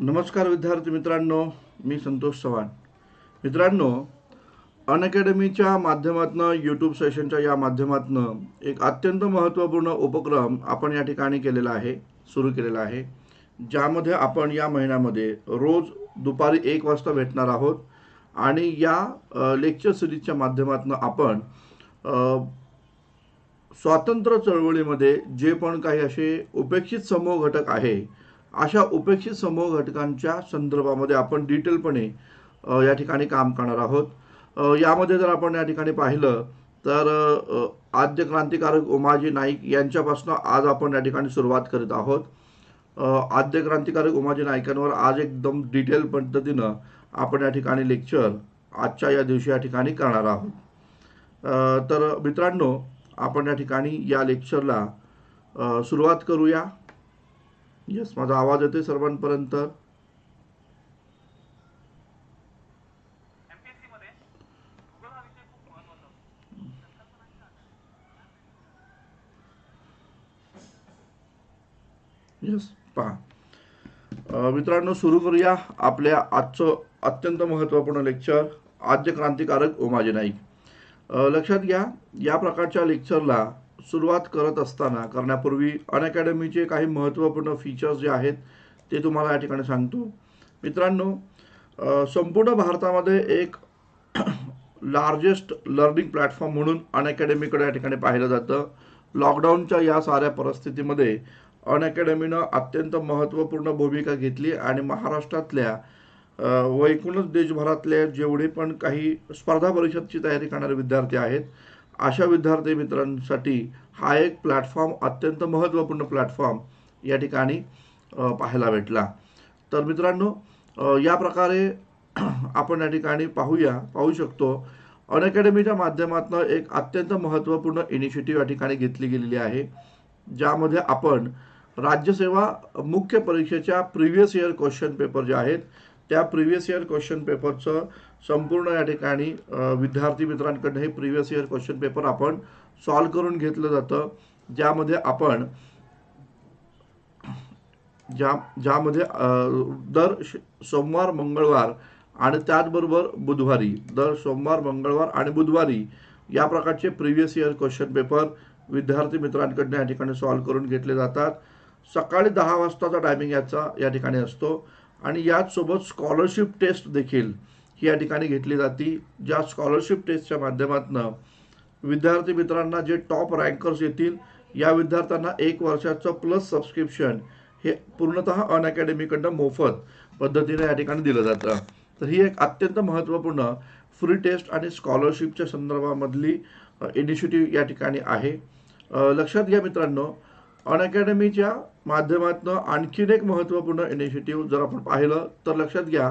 नमस्कार विद्यार्थी मित्रांनो, मी संतोष चव्हाण. मित्रांनो, अनअकॅडमीच्या माध्यमातून यूट्यूब सेशनच्या या माध्यमातून एक अत्यंत महत्त्वपूर्ण उपक्रम आपण या ठिकाणी केलेला आहे, सुरू केलेला आहे, ज्यामध्ये आपण या महिन्यामध्ये रोज दुपारी 1 वाजता भेटणार आहोत. आणि या लेक्चर सिरीजच्या माध्यमातून आपण स्वातंत्र्य चळवळीमध्ये जे पण काही असे उपेक्षित समूह घटक आहे, अशा उपेक्षित समूह घटकांच्या संदर्भामध्ये आपण डिटेलपणे या ठिकाणी काम करणार आहोत. यामध्ये जर आपण या ठिकाणी पाहिलं तर आद्य क्रांतिकारक उमाजी नाईक यांच्यापासून आज आपण या ठिकाणी सुरुवात करीत आहोत. आद्य क्रांतिकारक उमाजी नाईकांवर आज एकदम डिटेल पद्धतीनं आपण या ठिकाणी लेक्चर आजच्या या दिवशी या ठिकाणी करणार आहोत. तर मित्रांनो, आपण या ठिकाणी या लेक्चरला सुरुवात करूया. यस, माझा आवाज येतोय सर्वांपर्यंत? यस, पहा मित्रांनो, सुरू करूया आपल्या आजचं अत्यंत महत्त्वपूर्ण लेक्चर, आद्य क्रांतिकारक उमाजी नाईक. लक्षात घ्या, या प्रकारच्या लेक्चरला सुरुवात करण्यापूर्वी अनअकॅडमीचे काही महत्त्वपूर्ण फीचर्स जे आहेत ते तुम्हाला या ठिकाणी सांगतो. मित्रांनो, संपूर्ण भारतामध्ये एक लार्जेस्ट लर्निंग प्लॅटफॉर्म म्हणून अनअकॅडमीकडे या ठिकाणी पाहिलं जातं. लॉकडाऊनच्या या साऱ्या परिस्थितीमध्ये अनअकॅडमीनं अत्यंत महत्त्वपूर्ण भूमिका घेतली आणि महाराष्ट्रातल्या व एकूणच देशभरातले जेवढे पण काही स्पर्धा परीक्षेची तयारी करणारे विद्यार्थी आहेत, अशा विद्यार्थी मित्रांसाठी हा एक प्लॅटफॉर्म, अत्यंत महत्त्वपूर्ण प्लॅटफॉर्म या ठिकाणी पाहायला भेटला. तर मित्रांनो, या प्रकारे आपण या ठिकाणी पाहू शकतो, अनअकॅडमीच्या माध्यमातून एक अत्यंत महत्त्वपूर्ण इनिशिएटिव्ह या ठिकाणी घेतली गेलेली आहे, ज्यामध्ये आपण राज्यसेवा मुख्य परीक्षेच्या प्रिव्हियस इयर क्वेश्चन पेपर जे आहेत त्या प्रिव्हियस इयर क्वेश्चन पेपरचं संपूर्ण या ठिकाणी विद्यार्थी मित्रांकडून हे प्रिव्हियस इयर क्वेश्चन पेपर आपण सॉल्व करून घेतलं जातं, ज्यामध्ये दर सोमवार, मंगळवार आणि त्याचबरोबर बुधवारी, दर सोमवार, मंगळवार आणि बुधवारी या प्रकारचे प्रिव्हियस इयर क्वेश्चन पेपर विद्यार्थी मित्रांकडून या ठिकाणी सॉल्व करून घेतले जातात. सकाळी 10 वाजताचा टायमिंग याचा या ठिकाणी असतो आणि याचसोबत स्कॉलरशिप टेस्ट देखील ही या ठिकाणी घेतली जाते, ज्या स्कॉलरशिप टेस्टच्या माध्यमातून विद्यार्थी मित्रांना जे टॉप रँकर्स येतील या विद्यार्थ्यांना 1 वर्षाचं प्लस सबस्क्रिप्शन हे पूर्णतः अनअकॅडमीकडनं मोफत पद्धतीने या ठिकाणी दिलं जातं. तर ही एक अत्यंत महत्त्वपूर्ण फ्री टेस्ट आणि स्कॉलरशिपच्या संदर्भामधली इनिशिएटिव्ह या ठिकाणी आहे. लक्षात घ्या मित्रांनो, अनअकॅडमीच्या माध्यमातून आणखीन एक महत्त्वपूर्ण इनिशिएटिव्ह जर आपण पाहिलं तर लक्षात घ्या,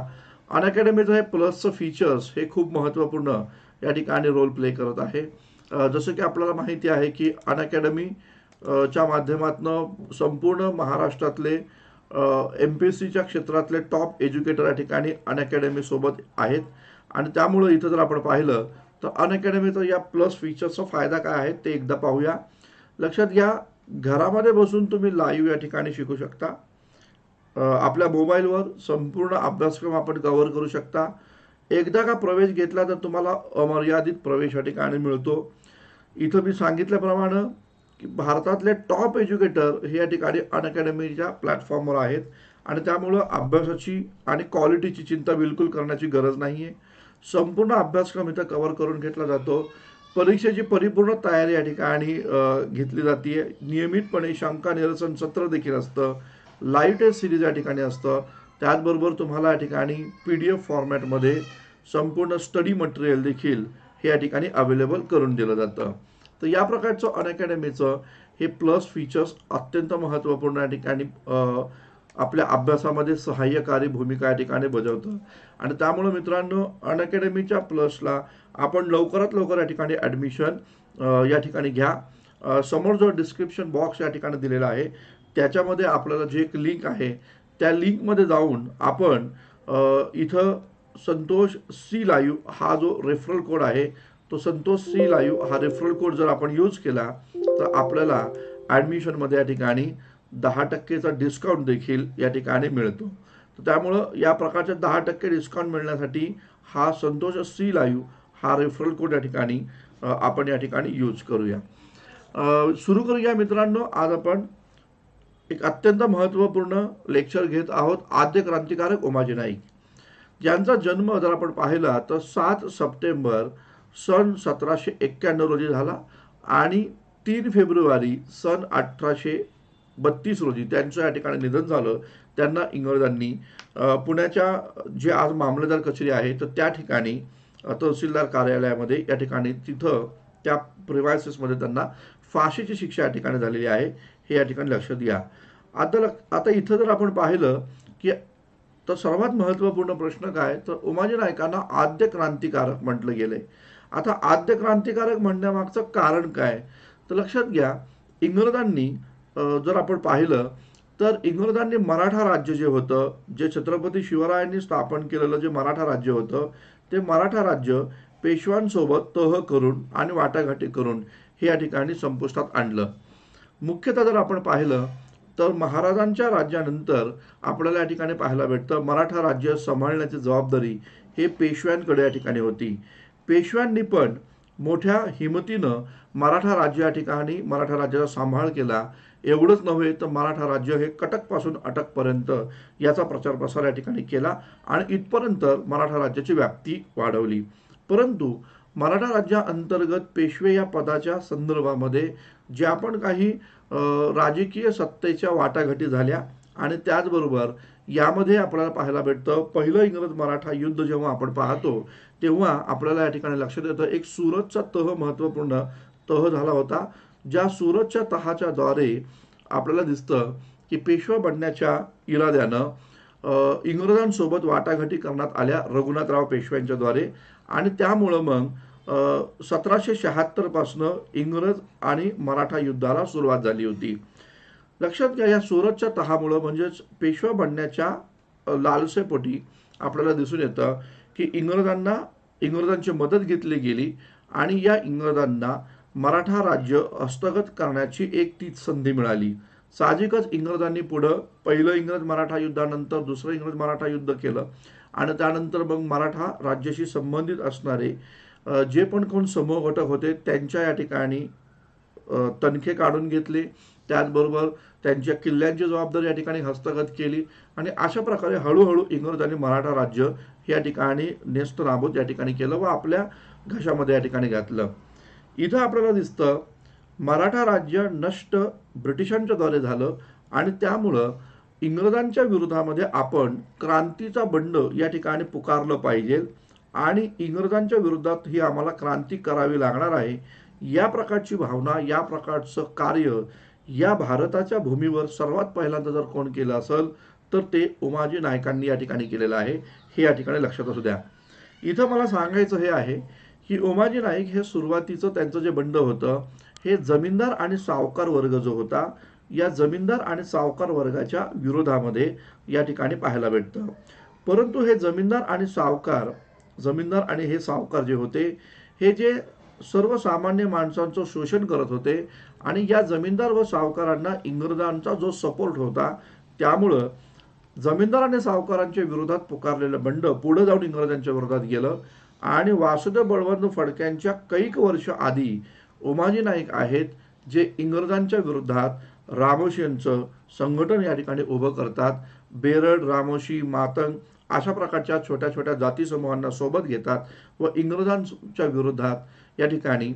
अनअकॅडमीचं हे प्लसचं फीचर्स हे खूप महत्त्वपूर्ण या ठिकाणी रोल प्ले करत आहे. जसं की आपल्याला माहिती आहे की अनअकॅडमी च्या माध्यमातून संपूर्ण महाराष्ट्रातले MPSCच्या क्षेत्रातले टॉप एज्युकेटर या ठिकाणी अनअकॅडमी सोबत आहेत आणि त्यामुळे इथं जर आपण पाहिलं तर अनअकॅडमीचा या प्लस फीचर्सचा फायदा काय आहे ते एकदा पाहूया. लक्षात घ्या, घरामध्ये बसून तुम्ही लाईव्ह या ठिकाणी शिकू शकता. आपल्या मोबाईलवर संपूर्ण अभ्यासक्रम आपण कव्हर करू शकता. एकदा का प्रवेश घेतला तर तुम्हाला अमर्यादित प्रवेश या ठिकाणी मिळतो. इथं मी सांगितल्याप्रमाणे की भारतातले टॉप एज्युकेटर हे या ठिकाणी अनअकॅडमीच्या प्लॅटफॉर्मवर आहेत आणि त्यामुळं अभ्यासाची आणि क्वालिटीची चिंता बिलकुल करण्याची गरज नाही आहे. संपूर्ण अभ्यासक्रम इथं कव्हर करून घेतला जातो. परीक्षेची परिपूर्ण तयारी या ठिकाणी घेतली जाते. नियमितपणे शंका निरसन सत्र देखील असतं, लाईव्ह टेस्ट सिरीज या ठिकाणी असतं. त्याचबरोबर तुम्हाला या ठिकाणी PDF फॉर्मॅटमध्ये संपूर्ण स्टडी मटेरियल देखील हे या ठिकाणी अवेलेबल करून दिलं जातं. तर या प्रकारचं अनअकॅडमीचं हे प्लस फीचर्स अत्यंत महत्त्वपूर्ण या ठिकाणी आपल्या अभ्यासामध्ये सहाय्यकारी भूमिका या ठिकाणी बजावतं आणि त्यामुळे मित्रांनो, अनअकॅडमीच्या प्लसला आपण लवकरात लवकर या ठिकाणी ॲडमिशन या ठिकाणी घ्या. समोर जो डिस्क्रिप्शन बॉक्स या ठिकाणी दिलेला आहे त्याच्यामध्ये आपल्याला जे एक लिंक आहे त्या लिंकमध्ये जाऊन आपण इथं संतोष C लाईव्ह हा जो रेफरल कोड आहे तो संतोष C लाईव्ह हा रेफरल कोड जर आपण यूज केला तर आपल्याला ॲडमिशनमध्ये या ठिकाणी 10% डिस्काउंट देखील या ठिकाणी मिळतो. तर त्यामुळं या प्रकारच्या 10% डिस्काउंट मिळण्यासाठी हा संतोष सी लाईव्ह हा रेफरल कोड या ठिकाणी आपण या ठिकाणी यूज करूया. सुरू करूया मित्रांनो. आज आपण एक अत्यंत महत्त्वपूर्ण लेक्चर घेत आहोत. आद्य क्रांतिकारक उमाजी नाईक, ज्यांचा जन्म जर आपण पाहिला तर 7 सप्टेंबर सन 1791 रोजी झाला आणि 3 फेब्रुवारी सन 1832 रोजी त्यांचं या ठिकाणी निधन झालं. त्यांना इंग्रजांनी पुण्याच्या जे आज मामलेदार कचेरी आहे तर त्या ठिकाणी तहसीलदार कार्यालयामध्ये या ठिकाणी तिथं त्या प्रिव्हायसेसमध्ये त्यांना फाशीची शिक्षा या ठिकाणी झालेली आहे, हे या ठिकाणी लक्षात घ्या. आता इथं जर आपण पाहिलं की तर सर्वात महत्त्वपूर्ण प्रश्न काय, तर उमाजी नाईकांना आद्य क्रांतिकारक म्हटलं गेलंय. आता आद्य क्रांतिकारक म्हणण्यामागचं कारण काय, तर लक्षात घ्या. इंग्रजांनी जर आपण पाहिलं तर इंग्रजांनी मराठा राज्य जे होतं, जे छत्रपती शिवरायांनी स्थापन केलेलं जे मराठा राज्य होतं, ते मराठा राज्य पेशव्यांसोबत तह करून आणि वाटाघाटी करून हे या ठिकाणी संपुष्टात आणलं. मुख्यतः जर आपण पाहिलं तर महाराजांच्या राज्यानंतर आपल्याला या ठिकाणी पाहायला भेटतं मराठा राज्य सांभाळण्याची जबाबदारी हे पेशव्यांकडे या ठिकाणी होती. पेशव्यांनी पण मोठ्या हिमतीनं मराठा राज्य या ठिकाणी मराठा राज्याचा सांभाळ केला. एवढंच नव्हे तर मराठा राज्य हे कटकपासून अटकपर्यंत याचा प्रचार प्रसार या ठिकाणी केला आणि इथपर्यंत मराठा राज्याची व्याप्ती वाढवली. परंतु मराठा राज्याअंतर्गत पेशवे या पदाच्या संदर्भामध्ये ज्या पण काही राजकीय सत्तेच्या वाटाघाटी झाल्या आणि त्याचबरोबर यामध्ये आपल्याला पाहायला भेटतं पहिलं इंग्रज मराठा युद्ध जेव्हा आपण पाहतो तेव्हा आपल्याला या ठिकाणी लक्षात येतं एक सुरतचा तह महत्त्वपूर्ण तह झाला होता. ज्या सुरतच्या तहाच्या द्वारे आपल्याला दिसतं की पेशवा बनण्याच्या इराद्यानं इंग्रजांसोबत वाटाघाटी करण्यात आल्या रघुनाथराव पेशव्यांच्या द्वारे आणि त्यामुळं मग 1776 पासनं इंग्रज आणि मराठा युद्धाला सुरुवात झाली होती. लक्षात घ्या, या सुरतच्या तहामुळं म्हणजेच पेशवा बनण्याच्या लालसेपोटी आपल्याला दिसून येतं की इंग्रजांची मदत घेतली गेली आणि या इंग्रजांना मराठा राज्य हस्तगत करण्याची एक तीच संधी मिळाली. साहजिकच इंग्रजांनी पुढं पहिलं इंग्रज मराठा युद्धानंतर दुसरं इंग्रज मराठा युद्ध केलं आणि त्यानंतर मग मराठा राज्याशी संबंधित असणारे जे पण कोण समूह घटक होते त्यांच्या या ठिकाणी तनखे काढून घेतले. त्याचबरोबर त्यांच्या किल्ल्यांची जबाबदारी या ठिकाणी हस्तगत केली आणि अशा प्रकारे हळूहळू इंग्रजांनी मराठा राज्य या ठिकाणी नेस्तनाबूत या ठिकाणी केलं व आपल्या घशामध्ये या ठिकाणी घातलं. इथं आपल्याला दिसतं मराठा राज्य नष्ट ब्रिटिशांच्या द्वारे झालं आणि त्यामुळं इंग्रजांच्या विरोधामध्ये आपण क्रांतीचा बंड या ठिकाणी पुकारलं पाहिजे आणि इंग्रजांच्या विरोधात ही आम्हाला क्रांती करावी लागणार आहे. या प्रकारची भावना, या प्रकारचं कार्य या भारताच्या भूमीवर सर्वात पहिल्यांदा जर कोण केलं असेल तर ते उमाजी नाईकांनी या ठिकाणी केलेलं आहे, हे या ठिकाणी लक्षात असू द्या. इथं मला सांगायचं हे आहे की उमाजी नाईक हे सुरुवातीचं त्यांचं जे बंड होतं हे जमीनदार आणि सावकार वर्ग जो होता या जमीनदार आणि सावकार वर्गाच्या विरोधामध्ये या ठिकाणी पाहायला भेटतं. परंतु हे जमीनदार आणि हे सावकार जे होते हे जे सर्वसामान्य माणसांचं शोषण करत होते आणि या जमीनदार व सावकारांना इंग्रजांचा जो सपोर्ट होता त्यामुळं जमीनदार आणि सावकारांच्या विरोधात पुकारलेलं बंड पुढे जाऊन इंग्रजांच्या विरोधात गेलं आणि वासुदेव बळवंत फडक्यांच्या कैक वर्ष आधी उमाजी नाईक आहेत जे इंग्रजांच्या विरोधात रामोशींचं संघटन या ठिकाणी उभं करतात. बेरड, रामोशी, मातंग अशा प्रकारच्या छोट्या छोट्या जाती समूहांना सोबत घेतात व इंग्रजांच्या विरोधात या ठिकाणी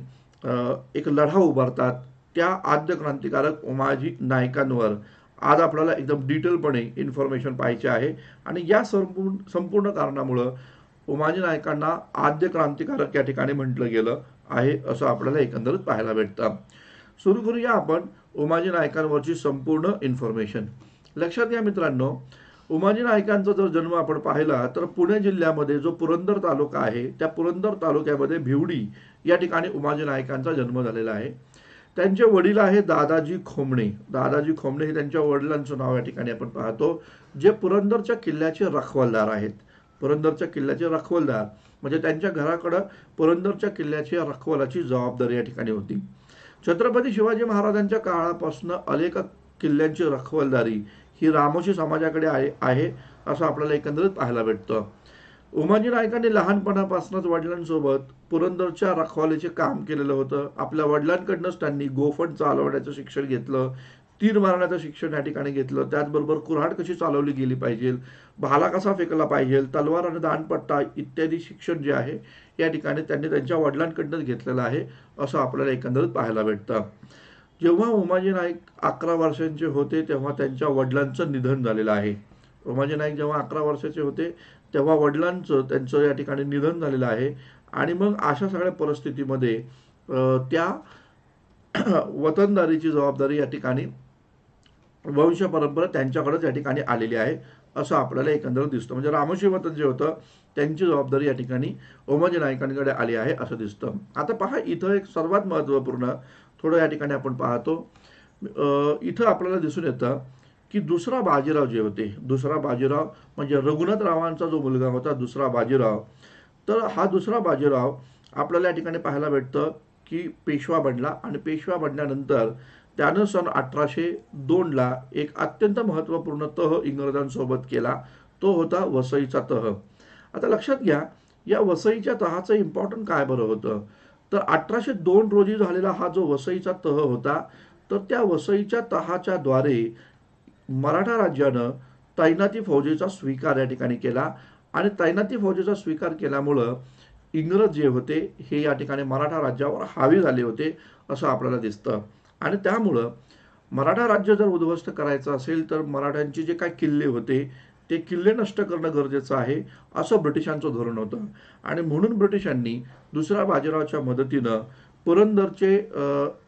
एक लढा उभारतात. त्या आद्य क्रांतिकारक उमाजी नाईकांवर आज आपल्याला एकदम डिटेलपणे इन्फॉर्मेशन पाहायची आहे आणि या संपूर्ण कारणामुळं उमाजी नाईकांना आद्य क्रांतिकारक या ठिकाणी म्हटलं गेलं आहे असं आपल्याला एकंदरीत पाहायला भेटतं. सुरू करूया आपण उमाजी नाईकांवरची संपूर्ण इन्फॉर्मेशन. लक्षात घ्या मित्रांनो, उमाजी नाईकांचा जर जन्म आपण पाहिला तर पुणे जिल्ह्यामध्ये जो पुरंदर तालुका आहे त्या पुरंदर तालुक्यामध्ये भिवडी या ठिकाणी उमाजी नाईकांचा जन्म झालेला आहे. त्यांचे वडील आहे दादाजी खोमणे. दादाजी खोमणे हे त्यांच्या वडिलांचं नाव या ठिकाणी आपण पाहतो, जे पुरंदरच्या किल्ल्याचे रखवालदार आहेत. पुरंदरच्या किल्ल्याचे रखवालदार म्हणजे त्यांच्या घराकडं पुरंदरच्या किल्ल्याच्या रखवालाची जबाबदारी या ठिकाणी होती. छत्रपती शिवाजी महाराजांच्या काळापासून अनेक किल्ल्यांची रखवालदारी ही रामोशी समाजाकडे आहे असं आपल्याला एकंदरीत पाहायला भेटतं. उमाजी नाईकांनी लहानपणापासूनच वडिलांसोबत पुरंदरच्या रखवालीचे काम केलेलं होतं. आपल्या वडिलांकडनंच त्यांनी गोफण चालवण्याचं शिक्षण घेतलं, तीर मारण्याचं शिक्षण या ठिकाणी घेतलं. त्याचबरोबर कुऱ्हाड कशी चालवली गेली पाहिजे, भाला कसा फेकला पाहिजे, तलवार आणि दांडपट्टा इत्यादी शिक्षण जे आहे या ठिकाणी त्यांनी त्यांच्या वडिलांकडनंच घेतलेलं आहे असं आपल्याला एकंदरीत पाहायला भेटतं. जेव्हा उमाजी नाईक 11 वर्षांचे होते तेव्हा त्यांच्या वडिलांचं निधन झालेलं आहे. उमाजी नाईक जेव्हा 11 वर्षाचे होते तेव्हा वडिलांचं त्यांचं या ठिकाणी निधन झालेलं आहे. आणि मग अशा सगळ्या परिस्थितीमध्ये त्या वतनदारीची जबाबदारी या ठिकाणी वंश परंपरा त्यांच्याकडेच या ठिकाणी आलेली आहे असं आपल्याला एकंदरीत दिसतं. म्हणजे रामोशी वतन जे होतं त्यांची जबाबदारी या ठिकाणी उमाजी नाईकांकडे आली आहे असं दिसतं. आता पहा, इथं एक सर्वात महत्त्वपूर्ण थोडं या ठिकाणी आपण पाहतो. इथं आपल्याला दिसून येतं की दुसरा बाजीराव जे होते, दुसरा बाजीराव म्हणजे रघुनाथरावांचा जो मुलगा होता दुसरा बाजीराव, तर हा दुसरा बाजीराव आपल्याला या ठिकाणी पाहायला भेटतं की पेशवा बनला. आणि पेशवा बनल्यानंतर त्यानं सन 1802ला एक अत्यंत महत्त्वपूर्ण तह इंग्रजांसोबत केला, तो होता वसईचा तह. आता लक्षात घ्या, या वसईच्या तहाचं इम्पॉर्टंट काय बरं होतं, तर 1802 रोजी झालेला हा जो वसईचा तह होता, तर त्या वसईच्या तहाच्या द्वारे मराठा राज्यानं तैनाती फौजेचा स्वीकार या ठिकाणी केला. आणि तैनाती फौजेचा स्वीकार केल्यामुळं इंग्रज जे होते हे या ठिकाणी मराठा राज्यावर हावी झाले होते असं आपल्याला दिसतं. आणि त्यामुळं मराठा राज्य जर उद्ध्वस्त करायचं असेल तर मराठ्यांचे जे काही किल्ले होते ते किल्ले नष्ट करणं गरजेचं आहे असं ब्रिटिशांचं धोरण होतं. आणि म्हणून ब्रिटिशांनी दुसऱ्या बाजीरावाच्या मदतीनं पुरंदरचे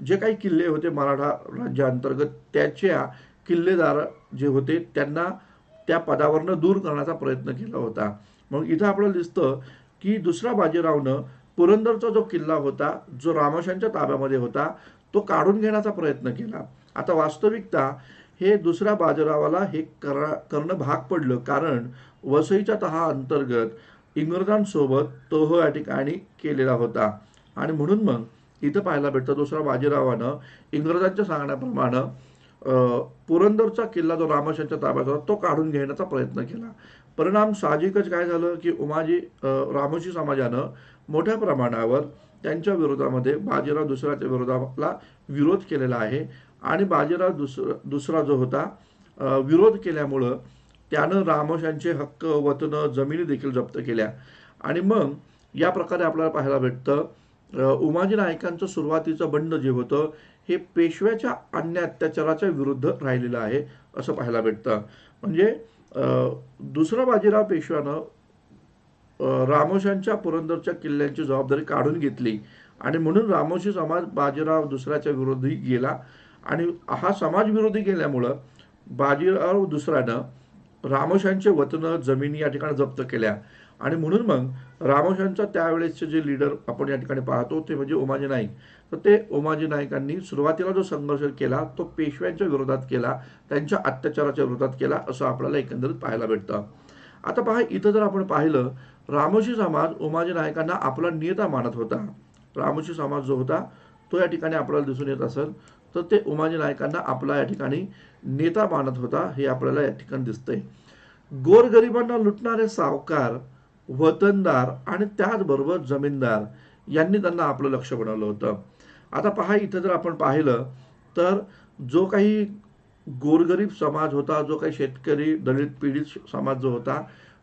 जे काही किल्ले होते मराठा राज्याअंतर्गत त्याच्या किल्लेदार जे होते त्यांना त्या पदावरनं दूर करण्याचा प्रयत्न केला होता. मग इथं आपल्याला दिसतं की दुसऱ्या बाजीरावनं पुरंदरचा जो किल्ला होता जो रामोशांच्या ताब्यामध्ये होता तो काढून घेण्याचा प्रयत्न केला. आता वास्तविकता हे दुसऱ्या बाजीरावाला हे करणं भाग पडलं, कारण वसईच्या तहा अंतर्गत इंग्रजांसोबत तह या ठिकाणी केलेला होता. आणि म्हणून मग इथं पाहायला भेटतं दुसऱ्या बाजीरावानं इंग्रजांच्या सांगण्याप्रमाणे पुरंदरचा किल्ला जो रामोशांच्या ताब्यात होता तो काढून घेण्याचा प्रयत्न केला. परिणाम साहजिकच काय झालं की रामोशी समाजानं मोठ्या प्रमाणावर त्यांच्या विरोधामध्ये बाजीराव दुसऱ्याच्या विरोधाला विरोध केलेला आहे. आणि बाजीराव दुसरा जो होता विरोध केल्यामुळं त्यानं रामोशांचे हक्क, वतनं, जमिनी देखील जप्त केल्या. आणि मग या प्रकारे आपल्याला पाहायला भेटतं उमाजी नाईकांचं सुरुवातीचं बंड जे होतं हे पेशव्याच्या अन्य अत्याचाराच्या विरुद्ध राहिलेलं आहे असं पाहायला भेटतं. म्हणजे दुसरा बाजीराव पेशव्यानं रामोशांच्या पुरंदरच्या किल्ल्यांची जबाबदारी काढून घेतली. आणि म्हणून रामोशी समाज बाजीराव दुसऱ्याच्या विरोधी गेला. आणि हा समाज विरोधी गेल्यामुळं बाजीराव दुसऱ्यानं रामोशांचे वतनं, जमिनी या ठिकाणी जप्त केल्या. आणि म्हणून मग रामोशांचा त्यावेळेसचे जे लीडर आपण या ठिकाणी पाहतो ते म्हणजे उमाजी नाईक. तर ते उमाजी नाईकांनी सुरुवातीला जो संघर्ष केला तो पेशव्यांच्या विरोधात केला, त्यांच्या अत्याचाराच्या विरोधात केला असं आपल्याला एकंदरीत पाहायला भेटतं. आता पहा, इथं जर आपण पाहिलं रामोशी समाज उमाजी नाईकांना आपला नेता मानत होता. रामोशी समाज जो होता तो या ठिकाणी आपल्याला दिसून येत असेल तर ते उमाजी नाईकांना आपला या ठिकाणी नेता मानत होता हे आपल्याला या ठिकाणी दिसतंय. गोरगरिबांना लुटणारे सावकार, वतनदार आणि त्याचबरोबर जमीनदार यांनी त्यांना आपलं लक्ष बनवलं होतं. आता पहा, इथं जर आपण पाहिलं तर जो काही गोरगरीब समाज होता, जो काही शेतकरी, दलित, पीडित समाज जो होता,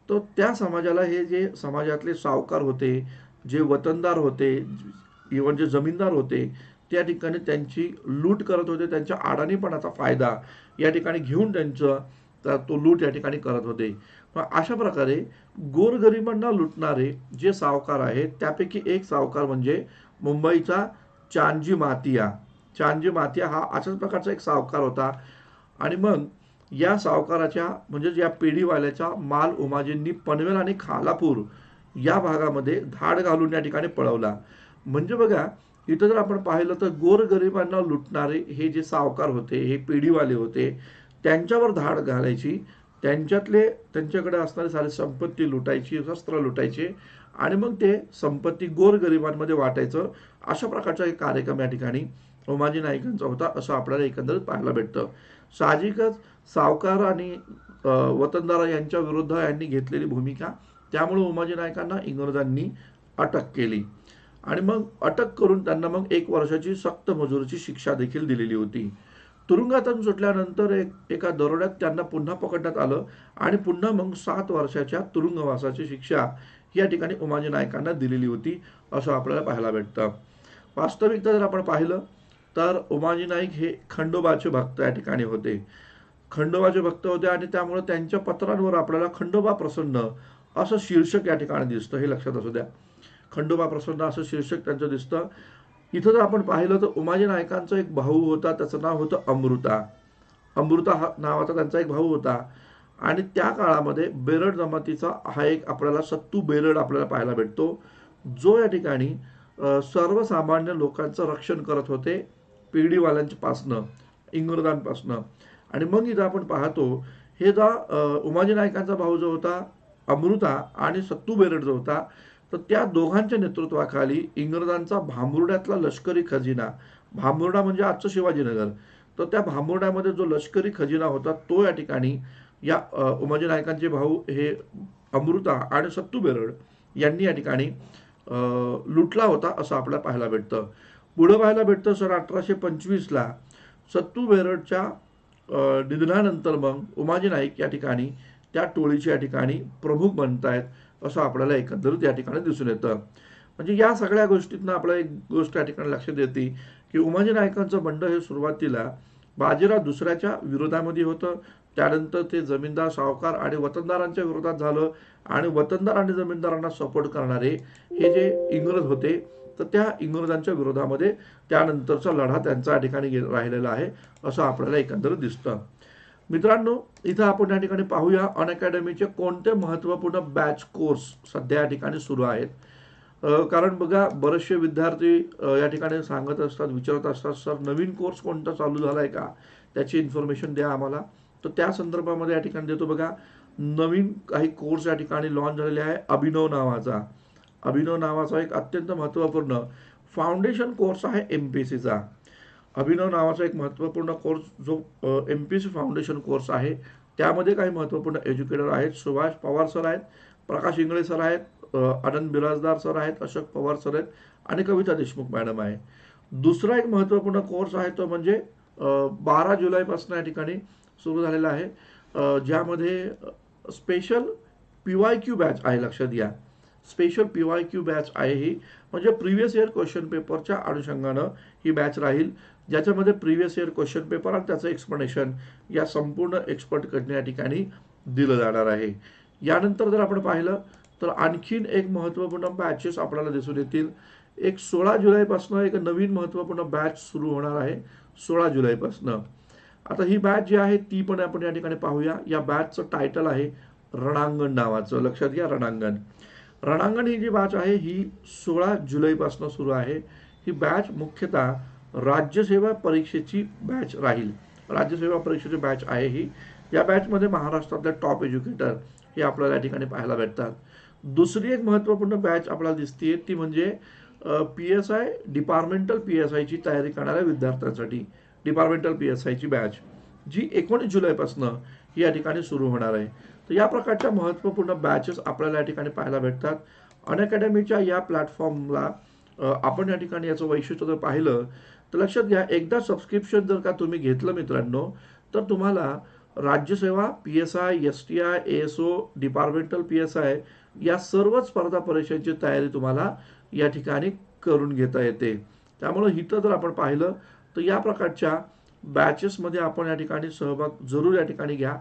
तो त्या समाजाला हे जे समाजातले सावकार होते, जे वतनदार होते, इव्हन जे जमीनदार होते, त्या ठिकाणी त्यांची लूट करत होते. त्यांच्या अडाणीपणाचा फायदा या ठिकाणी घेऊन तो लूट या ठिकाणी करत होते. अशा प्रकारे गोरगरिबांना लुटणारे जे सावकार आहेत त्यापैकी एक सावकार म्हणजे मुंबईचा चांजी मातिया. चांजी मातिया हा अशाच प्रकारचा एक सावकार होता. आणि मग या सावकाराच्या म्हणजे या पेढीवाल्याचा माल उमाजींनी पनवेल आणि खालापूर या भागामध्ये धाड घालून या ठिकाणी पळवला. म्हणजे बघा, इथं जर आपण पाहिलं तर गोरगरिबांना लुटणारे हे जे सावकार होते, हे पेढीवाले होते, त्यांच्यावर धाड घालायची, त्यांच्याकडे असणारी सारी संपत्ती लुटायची, शस्त्र लुटायचे आणि मग ते संपत्ती गोरगरिबांमध्ये वाटायचं. अशा प्रकारचा एक कार्यक्रम या ठिकाणी उमाजी नाईकांचा होता असं आपल्याला एकंदरीत पाहायला भेटतं. साहजिकच सावकार आणि वतनदार यांच्या विरुद्ध यांनी घेतलेली भूमिका, त्यामुळे उमाजी नाईकांना इंग्रजांनी अटक केली आणि मग अटक करून त्यांना मग 1 वर्षाची सक्त मजुरीची शिक्षा देखील दिलेली होती. तुरुंगातून सुटल्यानंतर एका दरोड्यात त्यांना पुन्हा पकडण्यात आलं आणि पुन्हा मग 7 वर्षाच्या तुरुंगवासाची शिक्षा या ठिकाणी उमाजी नाईकांना दिलेली होती, असं आपल्याला पाहायला भेटतं. वास्तविकता जर आपण पाहिलं तर उमाजी नाईक हे खंडोबाचे भक्त या ठिकाणी होते. खंडोबाचे भक्त होते आणि त्यामुळे त्यांच्या पत्रांवर आपल्याला खंडोबा प्रसन्न असं शीर्षक या ठिकाणी दिसतं, हे लक्षात असू द्या. खंडोबा प्रसन्न असं शीर्षक त्यांचं दिसतं. इथं जर आपण पाहिलं तर उमाजी नाईकांचा एक भाऊ होता, त्याचं नाव होतं अमृता. अमृता हा नावाचा त्यांचा एक भाऊ होता आणि त्या काळामध्ये बेरड जमातीचा हा एक आपल्याला सत्तू बेरड आपल्याला पाहायला भेटतो, जो या ठिकाणी सर्वसामान्य लोकांचं रक्षण करत होते पिढीवाल्यांपासनं, इंग्रजांपासनं. आणि मग इथं आपण पाहतो हे उमाजी नाईकांचा भाऊ जो होता अमृता आणि सत्तू बेरड जो होता, तर त्या दोघांच्या नेतृत्वाखाली इंग्रजांचा भांबुर्ड्यातला लष्करी खजिना, भांबुर्डा म्हणजे आजचं शिवाजीनगर, तर त्या भांबुर्ड्यामध्ये जो लष्करी खजिना होता तो या ठिकाणी या उमाजी नाईकांचे भाऊ हे अमृता आणि सत्तू बेरड यांनी या ठिकाणी लुटला होता, असं आपल्याला पाहायला भेटतं. पुढं पाहायला भेटतं सन 1825ला सत्तू बेरडच्या निधनानंतर मग उमाजी नाईक या ठिकाणी त्या टोळीचे या ठिकाणी प्रमुख बनतायत, असं आपल्याला एकंदरीत या ठिकाणी दिसून येतं. म्हणजे या सगळ्या गोष्टीतनं आपल्याला एक गोष्ट या ठिकाणी लक्षात येते की उमाजी नाईकांचं बंड हे सुरुवातीला बाजीराव दुसऱ्याच्या विरोधामध्ये होतं, त्यानंतर ते जमीनदार, सावकार आणि वतनदारांच्या विरोधात झालं आणि वतनदार आणि जमीनदारांना सपोर्ट करणारे हे जे इंग्रज होते, तर त्या इंग्रजांच्या विरोधामध्ये त्यानंतरचा लढा त्यांचा या ठिकाणी राहिलेला आहे, असं आपल्याला एकंदरीत दिसतं. मित्रांनो, इथं आपण या ठिकाणी पाहूया अनअकॅडमीचे कोणते महत्त्वपूर्ण बॅच कोर्स सध्या या ठिकाणी सुरू आहेत. कारण बघा बरेचसे विद्यार्थी या ठिकाणी सांगत असतात, विचारत असतात, सर नवीन कोर्स कोणता चालू झाला आहे का, त्याची इन्फॉर्मेशन द्या आम्हाला. तर त्या संदर्भामध्ये या ठिकाणी देतो. बघा नवीन काही कोर्स या ठिकाणी लॉन्च झालेले आहे. अभिनव नावाचा एक अत्यंत महत्त्वपूर्ण फाउंडेशन कोर्स आहे MPSCचा. अभिनव नावाचा एक महत्त्वपूर्ण कोर्स जो MPSC फाउंडेशन कोर्स आहे, त्यामध्ये काही महत्त्वपूर्ण एज्युकेटर आहेत. सुभाष पवार सर आहेत, प्रकाश इंगळे सर आहेत, आनंद बिराजदार सर आहेत, अशोक पवार सर आहेत आणि कविता देशमुख मॅडम आहे. दुसरा एक महत्त्वपूर्ण कोर्स आहे तो म्हणजे 12 जुलैपासून या ठिकाणी सुरू झालेला आहे, ज्यामध्ये स्पेशल PYQ बॅच आहे. लक्षात घ्या, स्पेशल PYQ बॅच आहे ही, म्हणजे प्रिव्हियस इयर क्वेश्चन पेपरच्या अनुषंगानं ही बॅच राहील, ज्याच्यामध्ये प्रिव्हियस इयर क्वेश्चन पेपर आणि त्याचं एक्सप्लेनेशन या संपूर्ण एक्सपर्टकडनं या ठिकाणी दिलं जाणार आहे. यानंतर जर आपण पाहिलं तर आणखीन एक महत्त्वपूर्ण बॅचेस आपल्याला दिसून येतील. एक 16 जुलैपासून एक नवीन महत्त्वपूर्ण बॅच सुरू होणार आहे, 16 जुलैपासून. आता ही बॅच जी आहे ती पण आपण या ठिकाणी पाहूया. या बॅचचं टायटल आहे रणांगण नावाचं. लक्षात घ्या, रणांगण ही जी बॅच आहे ही 16 जुलैपासून सुरू आहे. ही बॅच मुख्यतः राज्यसेवा परीक्षेची बॅच राहील. राज्यसेवा परीक्षेची बॅच आहे ही. या बॅचमध्ये महाराष्ट्रातले टॉप एज्युकेटर हे आपल्याला या ठिकाणी पाहायला भेटतात. दुसरी एक महत्त्वपूर्ण बॅच आपल्याला दिसते ती म्हणजे PSI डिपार्टमेंटल PSIची तयारी करणाऱ्या विद्यार्थ्यांसाठी डिपार्टमेंटल PSIची बॅच, जी 19 जुलैपासून ही या ठिकाणी सुरू होणार आहे. तर या प्रकारच्या महत्त्वपूर्ण बॅचेस आपल्याला या ठिकाणी पाहायला भेटतात. अनअकॅडमीच्या या प्लॅटफॉर्मला आपण या ठिकाणी याचं वैशिष्ट्य जर पाहिलं तर लक्षात घ्या, एकदा सबस्क्रिप्शन जर का तुम्ही घेतलं मित्रांनो, तर तुम्हाला राज्यसेवा, PSI, STI, ASO, departmental PSI या सर्व स्पर्धा परीक्षांची तयारी तुम्हाला या ठिकाणी करून घेता येते. त्यामुळे इथं जर आपण पाहिलं तर या प्रकारच्या बॅचेसमध्ये आपण या ठिकाणी सहभाग जरूर या ठिकाणी घ्या.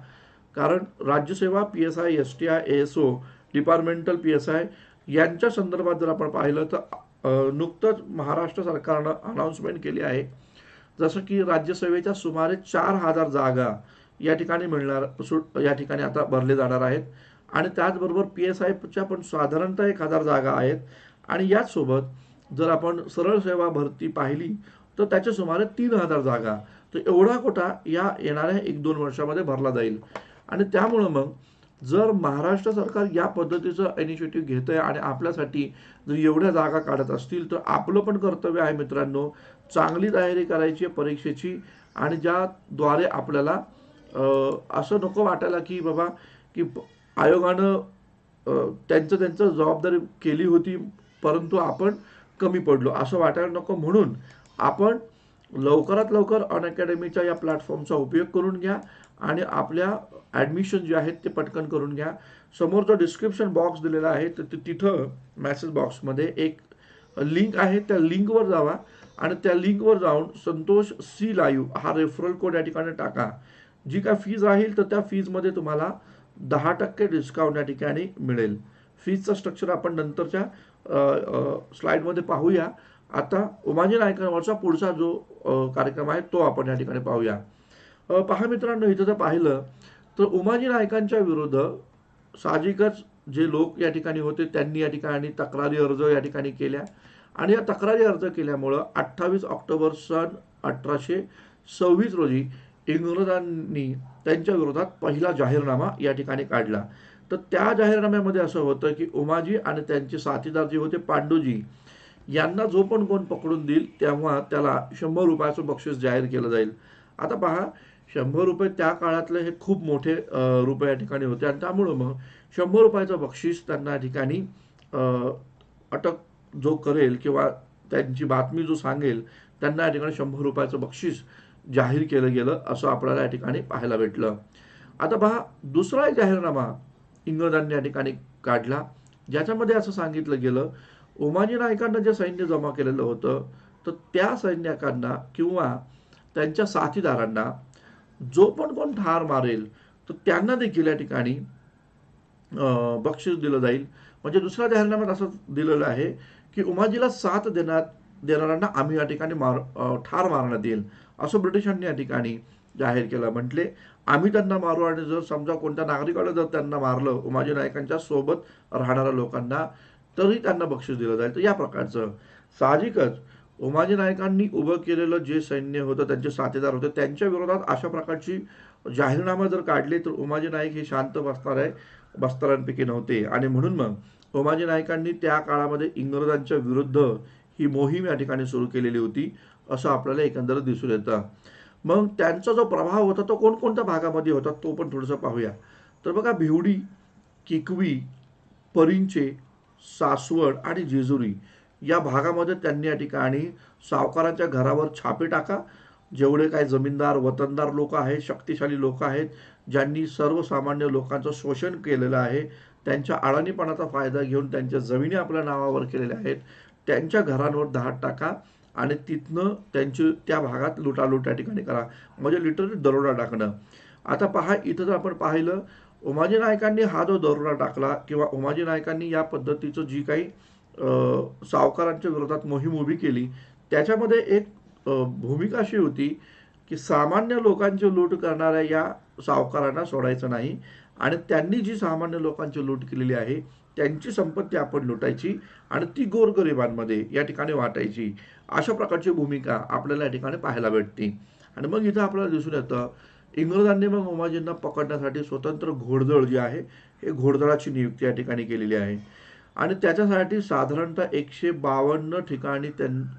कारण राज्यसेवा, PSI, STI, ASO, departmental PSI यांच्या संदर्भात जर आपण पाहिलं तर नुकतंच महाराष्ट्र सरकारनं अनाउन्समेंट केली आहे, जसं की राज्यसेवेच्या सुमारे 4000 जागा या ठिकाणी या ठिकाणी आता भरले जाणार आहेत आणि त्याचबरोबर PSIच्या पण साधारणतः 1000 जागा आहेत आणि याचसोबत जर आपण सरळ सेवा भरती पाहिली तर त्याच्या सुमारे 3000 जागा. तर एवढा कोटा या येणाऱ्या 1-2 वर्षामध्ये भरला जाईल आणि त्यामुळं मग जर महाराष्ट्र सरकार या पद्धतीचं इनिशिएटिव्ह घेत आहे आणि आपल्यासाठी जर एवढ्या जागा काढत असतील तर आपलं पण कर्तव्य आहे मित्रांनो, चांगली तयारी करायची आहे परीक्षेची आणि ज्याद्वारे आपल्याला असं नको वाटायला की बाबा की आयोगानं त्यांचं त्यांचं जबाबदारी केली होती, परंतु आपण कमी पडलो असं वाटायला नको, म्हणून आपण लवकरात लवकर अनअकॅडमीच्या या प्लॅटफॉर्मचा उपयोग करून घ्या आणि आपल्या ॲडमिशन जे आहेत ते पटकन करून घ्या. समोर जो डिस्क्रिप्शन बॉक्स दिलेला आहे तर तिथं मेसेज बॉक्समध्ये एक लिंक आहे, त्या लिंकवर जावा आणि त्या लिंकवर जाऊन संतोष सी लाईव्ह हा रेफरल कोड या ठिकाणी टाका. जी काय फीज राहील तर त्या फीजमध्ये तुम्हाला 10% डिस्काउंट या ठिकाणी मिळेल. फीजचं स्ट्रक्चर आपण नंतरच्या स्लाइडमध्ये पाहूया. आता उमाजी नायकांवरचा पुढचा जो कार्यक्रम आहे तो आपण या ठिकाणी पाहूया. पहा मित्रांनो, इथं जर पाहिलं तर उमाजी नायकांच्या विरुद्ध साहजिकच जे लोक या ठिकाणी होते त्यांनी या ठिकाणी तक्रारी अर्ज या ठिकाणी केल्या आणि या तक्रारी अर्ज केल्यामुळं 28 ऑक्टोबर सन 1826 रोजी इंग्रजांनी त्यांच्या विरोधात पहिला जाहीरनामा या ठिकाणी काढला. तर त्या जाहीरनाम्यामध्ये असं होतं की उमाजी आणि त्यांचे साथीदार जे होते पांडुजी यांना जो पण कोण पकडून देईल तेव्हा त्याला 100 रुपयाचं बक्षीस जाहीर केलं जाईल. आता पहा, 100 रुपये त्या काळातले हे खूप मोठे रुपये या ठिकाणी होते आणि त्यामुळं मग 100 रुपयाचं बक्षीस त्यांना या ठिकाणी अटक जो करेल किंवा त्यांची बातमी जो सांगेल त्यांना या ठिकाणी 100 रुपयाचं बक्षीस जाहीर केलं गेलं असं आपल्याला या ठिकाणी पाहायला भेटलं. आता पहा, दुसरा एक जाहीरनामा इंग्रजांनी या ठिकाणी काढला, ज्याच्यामध्ये असं सांगितलं गेलं उमाजी नायकांना जे सैन्य जमा केलेलं होतं तर त्या सैनिकांना किंवा त्यांच्या साथीदारांना जो पण कोण ठार मारेल तर त्यांना देखील या ठिकाणी बक्षीस दिलं जाईल. म्हणजे दुसऱ्या जाहीरनाम्यात असं दिलेलं आहे की उमाजीला साथ देणाऱ्यांना आम्ही या ठिकाणी ठार मारण्यात येईल असं ब्रिटिशांनी या ठिकाणी जाहीर केलं. म्हटले आम्ही त्यांना मारू आणि जर समजा कोणत्या नागरिकाला जर त्यांना मारलं उमाजी नायकांच्या सोबत राहणाऱ्या लोकांना तरी त्यांना बक्षीस दिलं जाईल. तर या प्रकारचं साहजिकच उमाजी नायकांनी उभं केलेलं जे सैन्य होतं, त्यांचे साथीदार होते, त्यांच्या विरोधात अशा प्रकारची जाहीरनामा जर काढले तर उमाजी नाईक हे शांत बस्तारांपैकी नव्हते आणि म्हणून मग उमाजी नायकांनी त्या काळामध्ये इंग्रजांच्या विरुद्ध ही मोहीम या ठिकाणी सुरू केलेली होती असं आपल्याला एकंदरीत दिसून येतं. मग त्यांचा जो प्रभाव होता तो कोणकोणत्या भागामध्ये होता तो पण थोडंसं पाहूया. तर बघा, भिवडी, किकवी, परिंचे, सासवड आणि जेजुरी या भागामध्ये त्यांनी या ठिकाणी सावकारांच्या घरावर छापे टाका. जेवढे काही जमीनदार वतनदार लोक आहेत, शक्तिशाली लोक आहेत, ज्यांनी सर्वसामान्य लोकांचं शोषण केलेलं आहे, त्यांच्या अडाणीपणाचा फायदा घेऊन त्यांच्या जमिनी आपल्या नावावर केलेल्या आहेत, त्यांच्या घरांवर धाड टाका आणि तिथनं त्यांची त्या भागात लुटालूट या ठिकाणी करा. म्हणजे लिटरली दरोडा टाकणं. आता पहा, इथं जर आपण पाहिलं उमाजी नायकांनी हा जो दरोडा टाकला किंवा उमाजी नायकांनी या पद्धतीचं जी काही सावकारांच्या विरोधात मोहीम उभी केली त्याच्यामध्ये एक भूमिका अशी होती की सामान्य लोकांची लूट करणाऱ्या या सावकारांना सोडायचं नाही आणि त्यांनी जी सामान्य लोकांची लूट केलेली आहे त्यांची संपत्ती आपण लुटायची आणि ती गोरगरिबांमध्ये या ठिकाणी वाटायची. अशा प्रकारची भूमिका आपल्याला या ठिकाणी पाहायला भेटते. आणि मग इथं आपल्याला दिसून येतं इंग्रजांनी मग उमाजींना पकडण्यासाठी स्वतंत्र घोडदळ जे आहे हे घोडदळाची नियुक्ती या ठिकाणी केलेली आहे आणि त्याच्यासाठी साधारणतः 152 ठिकाणी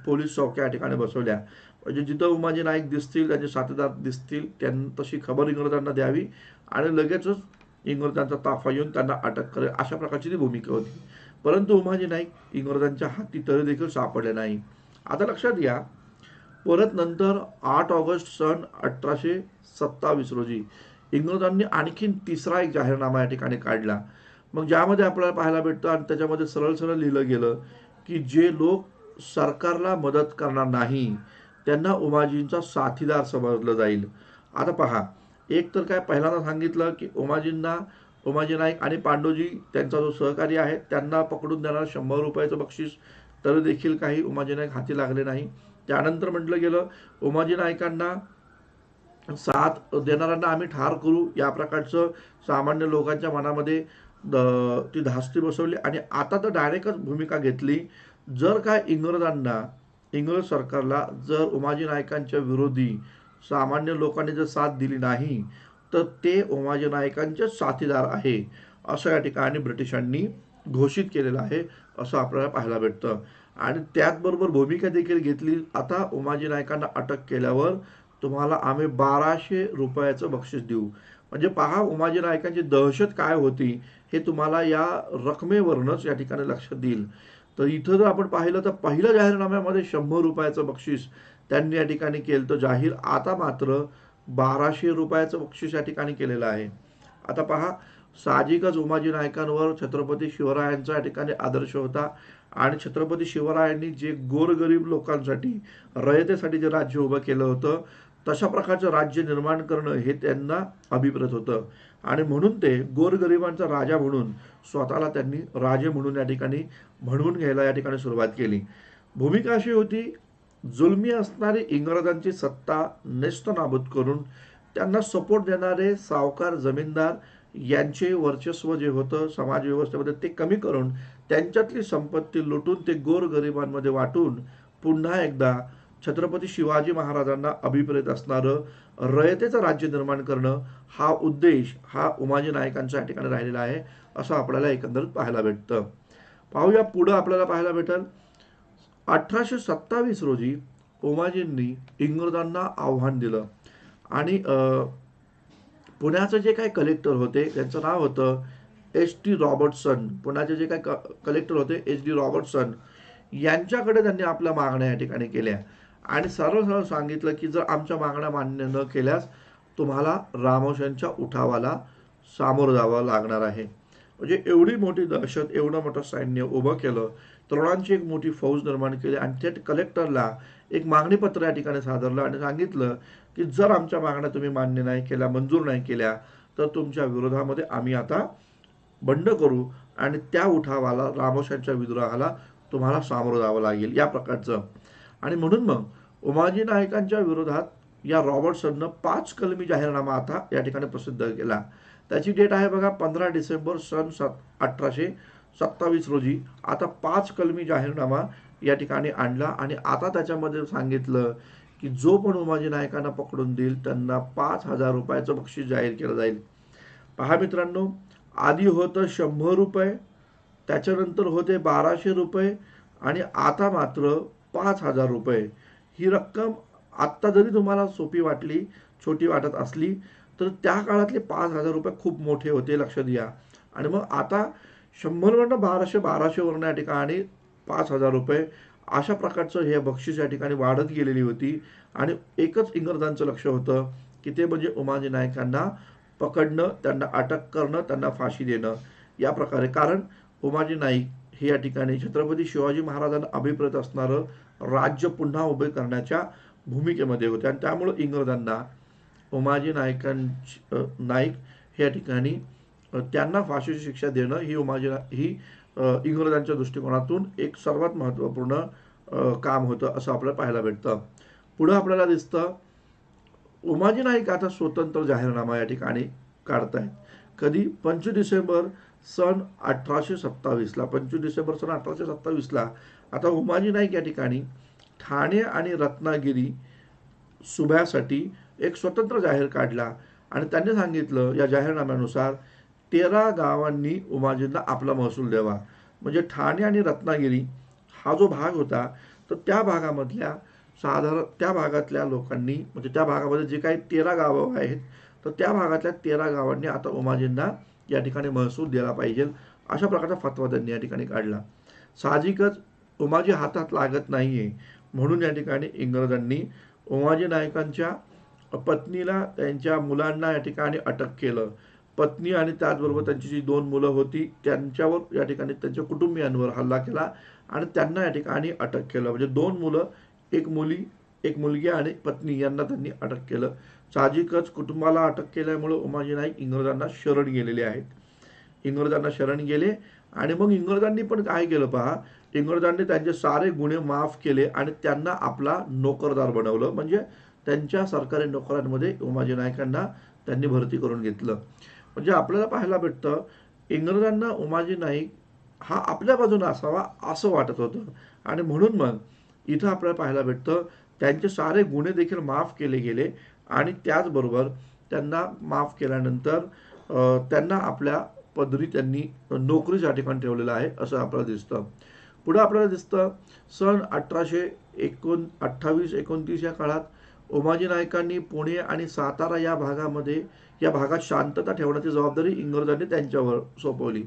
पोलीस चौक्या या ठिकाणी बसवल्या. म्हणजे जिथं उमाजी नाईक दिसतील, त्यांचे साथीदार दिसतील, त्यांना तशी खबर इंग्रजांना द्यावी आणि लगेचच इंग्रजांचा ताफा येऊन त्यांना अटक करेल अशा प्रकारची ती भूमिका होती. परंतु उमाजी नाईक इंग्रजांच्या हाती तरी देखील सापडले नाही. आता लक्षात घ्या, परत नंतर 8 ऑगस्ट सन 1827 रोजी इंग्रजांनी आणखीन तिसरा एक जाहीरनामा या ठिकाणी काढला. मग ज्यामध्ये आपल्याला पाहायला भेटतं आणि त्याच्यामध्ये सरळ सरळ लिहिलं गेलं की जे लोक सरकारला मदत करणार नाही त्यांना उमाजींचा साथीदार समजलं जाईल. आता पहा, एक तर काय पहिल्यांदा सांगितलं की उमाजी नाईक आणि पांडुजी त्यांचा जो सहकारी आहे त्यांना पकडून देणार 100 रुपयाचं बक्षीस, तरी देखील काही उमाजी नाईक हाती लागले नाही. त्यानंतर म्हटलं गेलं उमाजी नायकांना साथ देणाऱ्यांना आम्ही ठार करू, या प्रकारचं सामान्य लोकांच्या मनामध्ये ती धास्ती बसवली आणि आता तर डायरेक्टच भूमिका घेतली, जर काय इंग्रज सरकारला जर उमाजी नायकांच्या विरोधी सामान्य लोकांनी जर साथ दिली नाही तर ते उमाजी नायकांचे साथीदार आहे असं या ठिकाणी ब्रिटिशांनी घोषित केलेलं आहे असं आपल्याला पाहायला भेटतं. आणि त्याचबरोबर भूमिका देखील घेतली, आता उमाजी नायकांना अटक केल्यावर तुम्हाला आम्ही 1200 रुपयाचं बक्षीस देऊ. म्हणजे पहा उमाजी नायकांची दहशत काय होती हे तुम्हाला या रकमेवरूनच या ठिकाणी लक्षात येईल. तर इथं जर आपण पाहिलं तर पहिल्या जाहीरनाम्यामध्ये 100 रुपयाचं बक्षीस त्यांनी या ठिकाणी केलं तर जाहीर. आता मात्र 1200 रुपयाचं बक्षीस या ठिकाणी केलेलं आहे. आता पहा साहजिकच उमाजी नायकांवर छत्रपती शिवरायांचा या ठिकाणी आदर्श होता आणि छत्रपती शिवरायांनी जे गोरगरीब लोकांसाठी रयतेसाठी जे राज्य उभं केलं होतं तशा प्रकारचं राज्य निर्माण करणं हे त्यांना अभिप्रेत होतं आणि म्हणून ते गोरगरिबांचा राजा म्हणून स्वतःला त्यांनी राजे म्हणून या ठिकाणी म्हणवून घ्यायला या ठिकाणी सुरुवात केली. भूमिका अशी होती, जुलमी असणारी इंग्रजांची सत्ता नेस्तनाबूत करून त्यांना सपोर्ट देणारे सावकार जमीनदार यांचे वर्चस्व जे होतं समाज व्यवस्थेमध्ये ते कमी करून त्यांच्यातली संपत्ती लुटून ते गोरगरिबांमध्ये वाटून पुन्हा एकदा छत्रपती शिवाजी महाराजांना अभिप्रेत असणारं रयतेचं राज्य निर्माण करणं हा उद्देश हा उमाजी नायकांच्या या ठिकाणी राहिलेला आहे असं आपल्याला एकंदरीत पाहायला भेटतं. पाहूया पुढं आपल्याला पाहायला भेटेल 1827 रोजी उमाजींनी इंग्रजांना आव्हान दिलं आणि पुण्याचे जे काही कलेक्टर होते त्यांचं नाव होतं H.D. रॉबर्टसन. पुण्याचे जे काही कलेक्टर होते H.D. रॉबर्टसन यांच्याकडे त्यांनी आपल्या मागण्या या ठिकाणी केल्या आणि सरळ सरळ सांगितलं की जर आमच्या मागण्या मान्य न केल्यास तुम्हाला रामोशांच्या उठावाला सामोरं जावं लागणार आहे. म्हणजे एवढी मोठी दहशत एवढं मोठं सैन्य उभं केलं, तरुणांची एक मोठी फौज निर्माण केली आणि थेट कलेक्टरला एक मागणीपत्र या ठिकाणी सादरलं आणि सांगितलं की जर आमच्या मागण्या तुम्ही मान्य नाही केल्या मंजूर नाही केल्या तर तुमच्या विरोधामध्ये आम्ही आता बंड करू आणि त्या उठावाला रामोशांच्या विद्रोहाला तुम्हाला सामोरं जावं लागेल या प्रकारचं. आणि म्हणून मग उमाजी नायकांच्या विरोधात या रॉबर्टसननं 5 कलमी जाहीरनामा आता या ठिकाणी प्रसिद्ध केला. त्याची डेट आहे बघा 15 डिसेंबर सन 1827 रोजी. आता 5 कलमी जाहीरनामा या ठिकाणी आणला आणि आता त्याच्यामध्ये सांगितलं की जो पण उमाजी नायकांना पकडून देईल त्यांना 5,000 रुपयाचं बक्षीस जाहीर केलं जाईल. पहा मित्रांनो, आधी होतं 100 रुपये, त्याच्यानंतर होते 1200 रुपये आणि आता मात्र 5,000 रुपये. ही रक्कम आत्ता जरी तुम्हाला सोपी वाटली, छोटी वाटत असली तर त्या काळातले 5,000 रुपये खूप मोठे होते, लक्षात घ्या. आणि मग आता 100 वरनं 1200, 1200 वरनं या ठिकाणी 5,000 रुपये अशा प्रकारचं हे बक्षीस या ठिकाणी वाढत गेलेली होती. आणि एकच इंग्रजांचं लक्ष होतं की ते म्हणजे उमाजी नायकांना पकडणं, त्यांना अटक करणं, त्यांना फाशी देणं या प्रकारे. कारण उमाजी नाईक हे या ठिकाणी छत्रपती शिवाजी महाराजांना अभिप्रेत असणारं राज्य पुन्हा उभे करण्याच्या भूमिकेमध्ये होते आणि त्यामुळे इंग्रजांना उमाजी नाईक हे या ठिकाणी त्यांना फाशीची शिक्षा देणं ही इंग्रजांच्या दृष्टिकोनातून एक सर्वात महत्त्वपूर्ण काम होतं असं आपल्याला पाहायला भेटतं. पुढं आपल्याला दिसतं उमाजी नाईक आता स्वतंत्र जाहीरनामा या ठिकाणी काढतायत. कधी 25 डिसेंबर सन 1827ला 25 डिसेंबर सन 1827ला आता उमाजी नाईक या ठिकाणी ठाणे आणि रत्नागिरी सुभ्यासाठी एक स्वतंत्र जाहीर काढला आणि त्यांनी सांगितलं या जाहीरनाम्यानुसार 13 गावांनी उमाजींना आपला महसूल द्यावा. म्हणजे ठाणे आणि रत्नागिरी हा जो भाग होता तर त्या भागामधल्या साधारण त्या भागातल्या लोकांनी म्हणजे त्या भागामध्ये जे काही 13 गावं आहेत तर त्या भागातल्या 13 गावांनी आता उमाजींना या ठिकाणी महसूल द्यायला पाहिजे अशा प्रकारचा फतवा त्यांनी या ठिकाणी काढला. साहजिकच उमाजी हातात लागत नाहीये म्हणून या ठिकाणी इंग्रजांनी उमाजी नायकांच्या पत्नीला त्यांच्या मुलांना या ठिकाणी अटक केलं. पत्नी आणि त्याचबरोबर त्यांची जी 2 मुलं होती त्यांच्यावर या ठिकाणी त्यांच्या कुटुंबियांवर हल्ला केला आणि त्यांना या ठिकाणी अटक केलं. म्हणजे 2 मुलं, एक मुलगी आणि पत्नी यांना त्यांनी अटक केलं. साहजिकच कुटुंबाला अटक केल्यामुळे उमाजी नाईक इंग्रजांना शरण गेलेले आहेत. इंग्रजांना शरण गेले आणि मग इंग्रजांनी पण काय केलं पहा, इंग्रजांनी त्यांचे सारे गुन्हे माफ केले आणि त्यांना आपला नोकरदार बनवलं. म्हणजे त्यांच्या सरकारी नोकरांमध्ये उमाजी नायकांना त्यांनी भरती करून घेतलं. म्हणजे आपल्याला पाहायला भेटतं इंग्रजांना उमाजी नाईक हा आपल्या बाजूने असावा असं वाटत होतं आणि म्हणून मग इथं आपल्याला पाहायला भेटतं त्यांचे सारे गुन्हे देखील माफ केले गेले आणि त्याचबरोबर त्यांना माफ केल्यानंतर त्यांना आपल्या पदरी त्यांनी नोकरीच्या ठिकाणी ठेवलेलं आहे असं आपल्याला दिसतं. पुढे आपल्याला दिसतं सन 1828-29 या काळात उमाजी नायकांनी पुणे आणि सातारा या भागात शांतता ठेवण्याची जबाबदारी इंग्रजांनी त्यांच्यावर सोपवली.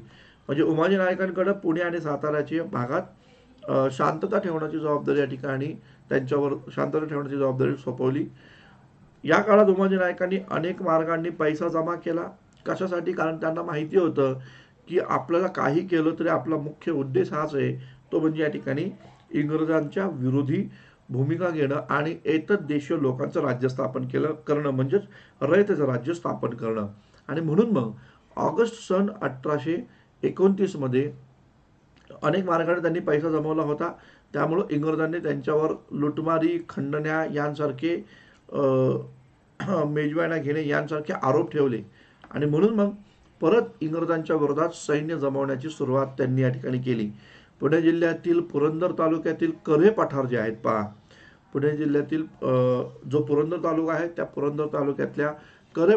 म्हणजे उमाजी नायकांकडे पुणे आणि साताराच्या भागात शांतता ठेवण्याची जबाबदारी या ठिकाणी त्यांच्यावर शांतता ठेवण्याची जबाबदारी सोपवली. या काळात उमाजी नायकांनी अनेक मार्गांनी पैसा जमा केला. कशासाठी? कारण त्यांना माहिती होतं की आपल्याला काही केलं तरी आपला मुख्य उद्देश हाच आहे, तो म्हणजे या ठिकाणी इंग्रजांच्या विरोधी भूमिका घेणं आणि देशीय लोकांचं राज्य स्थापन करणं म्हणजेच रयतेचं राज्य स्थापन करणं. आणि म्हणून मग ऑगस्ट सन 1829 मध्ये अनेक मार्गाने त्यांनी पैसा जमवला होता. त्यामुळं इंग्रजांनी त्यांच्यावर लुटमारी, खंडण्या यांसारखे मेजवान्या घेणे यांसारखे आरोप ठेवले. आणि म्हणून मग परत इंग्रजांच्या विरोधात सैन्य जमवण्याची सुरुवात त्यांनी या ठिकाणी केली. पुणे जिल्ह्यातील पुरंदर तालुक्यातील कऱ्हे पठार जे आहेत पहा, पुणे जिल्ह्यातील जो पुरंदर तालुका आहे त्या पुरंदर तालुक्यातल्या कऱ्हे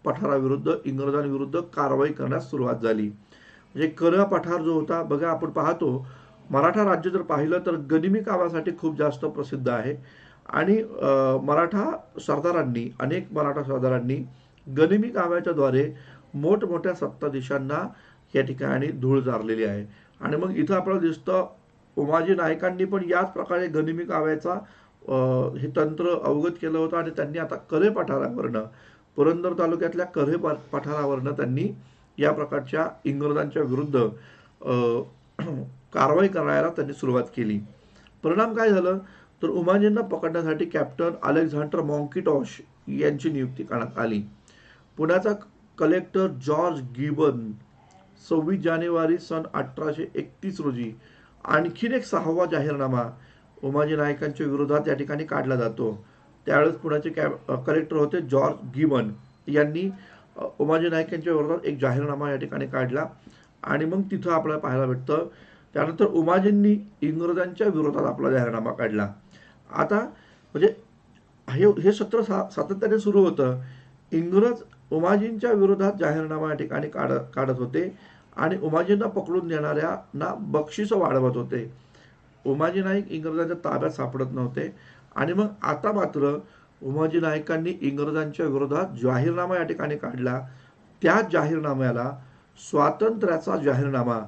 पठाराविरुद्ध इंग्रजांविरुद्ध कारवाई करण्यास सुरुवात झाली. म्हणजे कऱ्हे पठार जो होता बघा, आपण पाहतो मराठा राज्य जर पाहिलं तर गनिमी कामासाठी खूप जास्त प्रसिद्ध आहे. आणि अनेक मराठा सरदारांनी गनिमी कामाच्या द्वारे मोठमोठ्या सत्ताधीशांना या ठिकाणी धूळ चारलेली आहे. आणि मग इथं आपल्याला दिसतं उमाजी नायकांनी पण याच प्रकारे गनिमी काव्याचा हे तंत्र अवगत केलं होतं. आणि त्यांनी आता कऱ्हे पठारावरनं, पुरंदर तालुक्यातल्या कऱ्हे पठारावरनं त्यांनी या प्रकारच्या इंग्रजांच्या विरुद्ध कारवाई करायला त्यांनी सुरुवात केली. परिणाम काय झालं तर उमाजींना पकडण्यासाठी कॅप्टन अलेक्झांडर मॉन्किटॉश यांची नियुक्ती करण्यात आली. पुण्याचा कलेक्टर जॉर्ज गिबन 26 जानेवारी सन 1831 रोजी आणखीन एक 6वा जाहीरनामा उमाजी नायकांच्या विरोधात या ठिकाणी काढला जातो. त्यावेळेस पुण्याचे कलेक्टर होते जॉर्ज गिबन यांनी उमाजी नायकांच्या विरोधात एक जाहीरनामा या ठिकाणी काढला. आणि मग तिथं आपल्याला पाहायला भेटतं त्यानंतर उमाजींनी इंग्रजांच्या विरोधात आपला जाहीरनामा काढला. आता म्हणजे हे सत्र सातत्याने सुरू होतं. इंग्रज उमाजींच्या विरोधात जाहीरनामा या ठिकाणी काढत होते आणि उमाजींना पकडून देणाऱ्यांना बक्षीस वाढवत होते. उमाजी नाईक इंग्रजांच्या ताब्यात सापडत नव्हते. आणि मग आता मात्र उमाजी नायकांनी इंग्रजांच्या विरोधात जाहीरनामा या ठिकाणी काढला. त्या जाहीरनाम्याला स्वातंत्र्याचा जाहीरनामा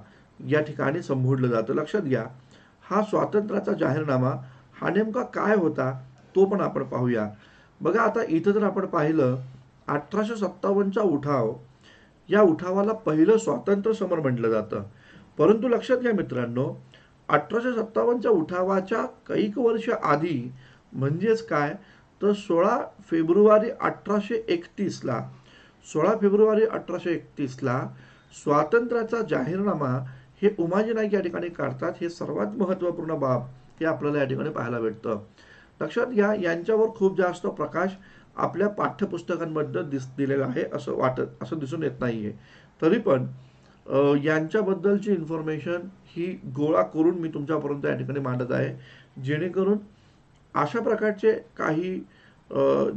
या ठिकाणी संबोधलं जातं. लक्षात घ्या, हा स्वातंत्र्याचा जाहीरनामा हा नेमका काय होता तो पण आपण पाहूया. बघा, आता इथं जर आपण पाहिलं 1857चा उठाव, या उठावाला पहिलं स्वातंत्र्य समर म्हटलं जातं. परंतु लक्षात घ्या मित्रांनो, 1857च्या उठावाच्या कैक वर्ष आधी म्हणजेच काय तर 16 फेब्रुवारी 1831ला स्वातंत्र्याचा जाहीरनामा हे उमाजी नाईक या ठिकाणी काढतात. हे सर्वात महत्त्वपूर्ण बाब हे आपल्याला या ठिकाणी पाहायला भेटतं. लक्षात घ्या, यांच्यावर खूप जास्त प्रकाश आपल्या पाठ्यपुस्तकांमध्ये दिलेला आहे असं दिसून येत नाहीये. तरी पण यांच्याबद्दलची इन्फॉर्मेशन ही गोळा करून मी तुमच्यापर्यंत या ठिकाणी मांडत आहे, जेणेकरून अशा प्रकारचे काही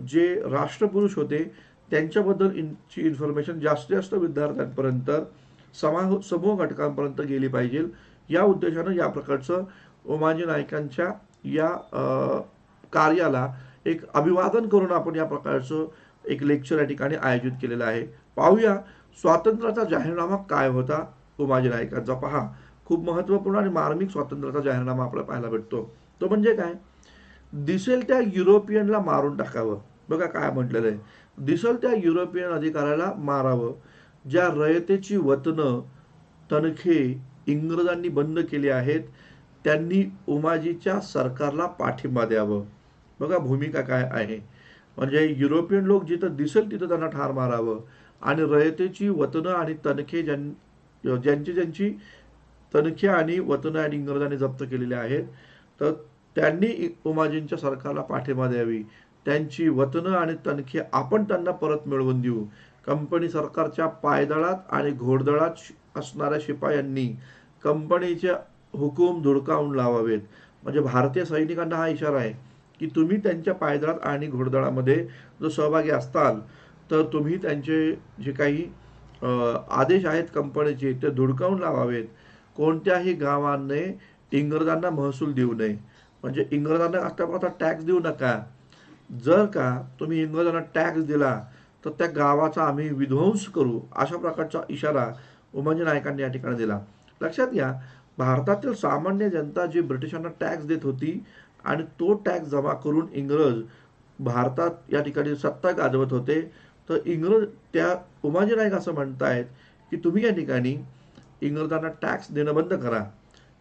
जे राष्ट्रपुरुष होते त्यांच्याबद्दल इन्फॉर्मेशन जास्तीत जास्त विद्यार्थ्यांपर्यंत, समूह घटकांपर्यंत गेली पाहिजे. या उद्देशानं या प्रकारचं उमाजी नायकांच्या या कार्याला एक अभिवादन करून आपण या प्रकारचं एक लेक्चर या ठिकाणी आयोजित केलेलं आहे. पाहूया स्वातंत्र्याचा जाहीरनामा काय होता उमाजी नायकांचा. पहा, खूप महत्त्वपूर्ण आणि मार्मिक स्वातंत्र्याचा जाहीरनामा आपल्याला पाहायला भेटतो. तो म्हणजे काय, दिसेल त्या युरोपियनला मारून टाकावं. बघा काय म्हटलेलं आहे, दिसेल त्या युरोपियन अधिकाऱ्याला मारावं. ज्या रयतेची वतनं तनखे इंग्रजांनी बंद केली आहेत त्यांनी उमाजीच्या सरकारला पाठिंबा द्यावं. बघा भूमिका काय आहे, म्हणजे युरोपियन लोक जिथं दिसेल तिथं त्यांना ठार मारावं आणि रयतेची वतनं आणि तनखे ज्यांची तनखे आणि वतनं आणि इंग्रजांनी जप्त केलेले आहेत तर त्यांनी उमाजींच्या सरकारला पाठिंबा द्यावी. त्यांची वतनं आणि तनखे आपण त्यांना परत मिळवून देऊ. कंपनी सरकारच्या पायदळात आणि घोडदळात असणाऱ्या शिपायांनी कंपनीचे हुकूम धुडकावून लावावेत. म्हणजे भारतीय सैनिकांना हा इशारा आहे की तुम्ही त्यांच्या पायदळात आणि घोडदळामध्ये जर सहभागी असताल तर तुम्ही त्यांचे जे काही आदेश आहेत कंपनीचे ते धुडकावून लावावेत. कोणत्याही गावाने इंग्रजांना महसूल देऊ नये, म्हणजे इंग्रजांना आतापर्यंत टॅक्स देऊ नका. जर का तुम्ही इंग्रजांना टॅक्स दिला तर त्या गावाचा आम्ही विध्वंस करू, अशा प्रकारचा इशारा उमाजी नायकांनी या ठिकाणी दिला. लक्षात घ्या, भारतातील सामान्य जनता जी ब्रिटिशांना टॅक्स देत होती आणि तो टॅक्स जमा करून इंग्रज भारतात या ठिकाणी सत्ता गाजवत होते. तर इंग्रज त्या उमाजी नाईक असं म्हणतायत की तुम्ही या ठिकाणी इंग्रजांना टॅक्स देणं बंद करा.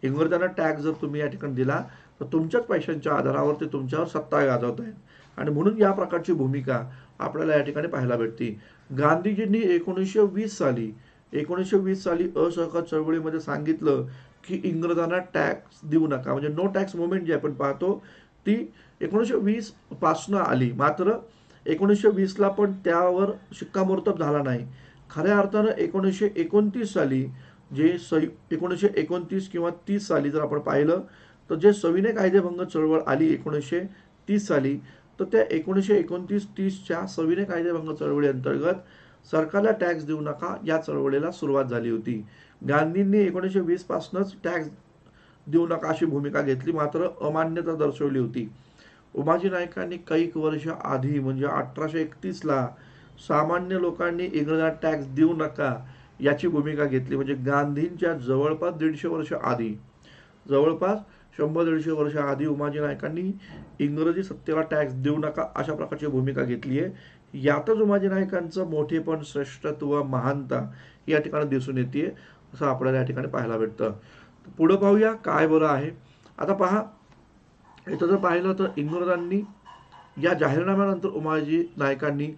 इंग्रजांना टॅक्स जर तुम्ही या ठिकाणी दिला तर तुमच्याच पैशांच्या आधारावर ते तुमच्यावर सत्ता गाजवत आहेत. आणि म्हणून या प्रकारची भूमिका आपल्याला या ठिकाणी पाहायला भेटते. गांधीजींनी 1920 साली असहकार चळवळीमध्ये सांगितलं की इंग्रजांना टॅक्स देऊ नका, म्हणजे नो टॅक्स मुवमेंट जी आपण पाहतो ती 1920 पासून आली. मात्र 1920ला पण त्यावर शिक्कामोर्तब झाला नाही. खऱ्या अर्थानं 1929 साली जे 1929 किंवा 30 साली जर आपण पाहिलं तर जे सविनय कायदेभंग चळवळ आली 1930 साली, तर त्या 1929-30च्या सविनय कायदेभंग चळवळी अंतर्गत सरकारला टॅक्स देऊ नका या चळवळीला सुरुवात झाली होती. गांधींनी 1920 पासूनच टॅक्स देऊ नका अशी भूमिका घेतली, मात्र अमान्यता दर्शवली होती. उमाजी नायकांनी काही वर्ष आधी म्हणजे 1831ला सामान्य लोकांनी इंग्रजांना टॅक्स देऊ नका याची भूमिका घेतली. म्हणजे गांधींच्या जवळपास 150 वर्ष आधी, जवळपास 100-150 वर्ष आधी उमाजी नायकांनी इंग्रजी सत्तेला टॅक्स देऊ नका अशा प्रकारची भूमिका घेतली आहे. यातच उमाजी नायकांचं मोठेपण, श्रेष्ठत्व, महानता या ठिकाणी दिसून येते असं आपल्याला या ठिकाणी पाहायला भेटतं. पुढे पाहूया काय बरं आहे. आता पहा, इथं जर पाहिलं तर इंग्रजांनी या जाहीरनाम्यानंतर उमाजी नायकांनी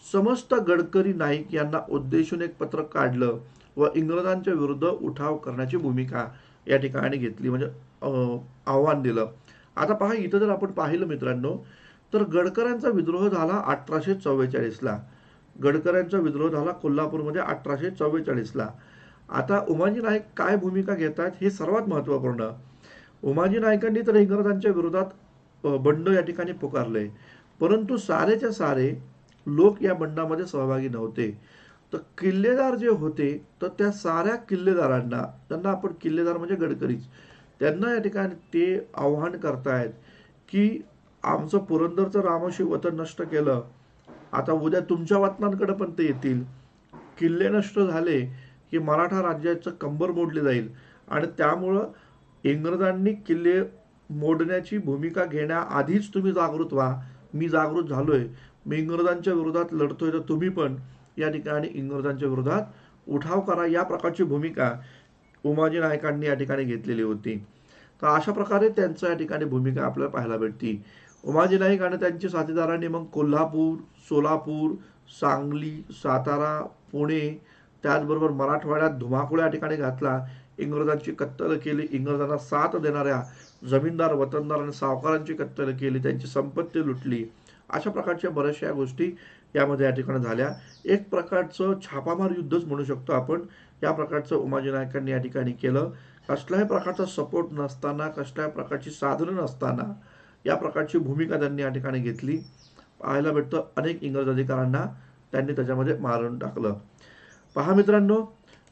समस्त गडकरी नाईक यांना उद्देशून एक पत्र काढलं व इंग्रजांच्या विरुद्ध उठाव करण्याची भूमिका या ठिकाणी घेतली, म्हणजे आव्हान दिलं. आता पहा, इथं जर आपण पाहिलं मित्रांनो तर गडकऱ्यांचा विद्रोह झाला 1844ला. गडकऱ्यांचा विद्रोह झाला कोल्हापूरमध्ये 1844ला. आता उमाजी नाईक काय भूमिका घेतात हे सर्वात महत्त्वपूर्ण. उमाजी नायकांनी तर इंग्रजांच्या विरोधात बंड या ठिकाणी पुकारले, परंतु सारेच्या सारे लोक या बंडामध्ये सहभागी नव्हते. तर किल्लेदार जे होते तर त्या साऱ्या किल्लेदारांना, त्यांना आपण किल्लेदार म्हणजे गडकरीच, त्यांना या ठिकाणी ते आव्हान करतायत की आमचं पुरंदरचं रामोशी वतन नष्ट केलं, आता उद्या तुमच्या वतनांकडे पण ते येतील. किल्ले नष्ट झाले की मराठा राज्याचं कंबर मोडले जाईल. आणि त्यामुळं इंग्रजांनी किल्ले मोडण्याची भूमिका घेण्याआधीच तुम्ही जागृत व्हा. मी जागृत झालोय, मी इंग्रजांच्या विरोधात लढतोय, तर तुम्ही पण या ठिकाणी इंग्रजांच्या विरोधात उठाव करा. या प्रकारची भूमिका उमाजी नायकांनी या ठिकाणी घेतलेली होती. तर अशा प्रकारे त्यांचं या ठिकाणी भूमिका आपल्याला पाहायला भेटते. उमाजी नाईक आणि त्यांच्या साथीदारांनी मग कोल्हापूर, सोलापूर, सांगली, सातारा, पुणे, त्याचबरोबर मराठवाड्यात धुमाकूळ या ठिकाणी घातला. इंग्रजांची कत्तल केली, इंग्रजांना साथ देणाऱ्या जमीनदार, वतनदार आणि सावकारांची कत्तल केली, त्यांची संपत्ती लुटली. अशा प्रकारच्या बऱ्याचशा गोष्टी यामध्ये या ठिकाणी झाल्या. एक प्रकारचं छापामार युद्धच म्हणू शकतो आपण. या प्रकारचं उमाजी नायकांनी या ठिकाणी केलं. कसल्याही प्रकारचा सपोर्ट नसताना, कसल्याही प्रकारची साधनं नसताना या प्रकारची भूमिका त्यांनी या ठिकाणी घेतली. पाहायला भेटतं अनेक इंग्रज अधिकाऱ्यांना त्यांनी त्याच्यामध्ये मारून टाकलं. पहा मित्रांनो,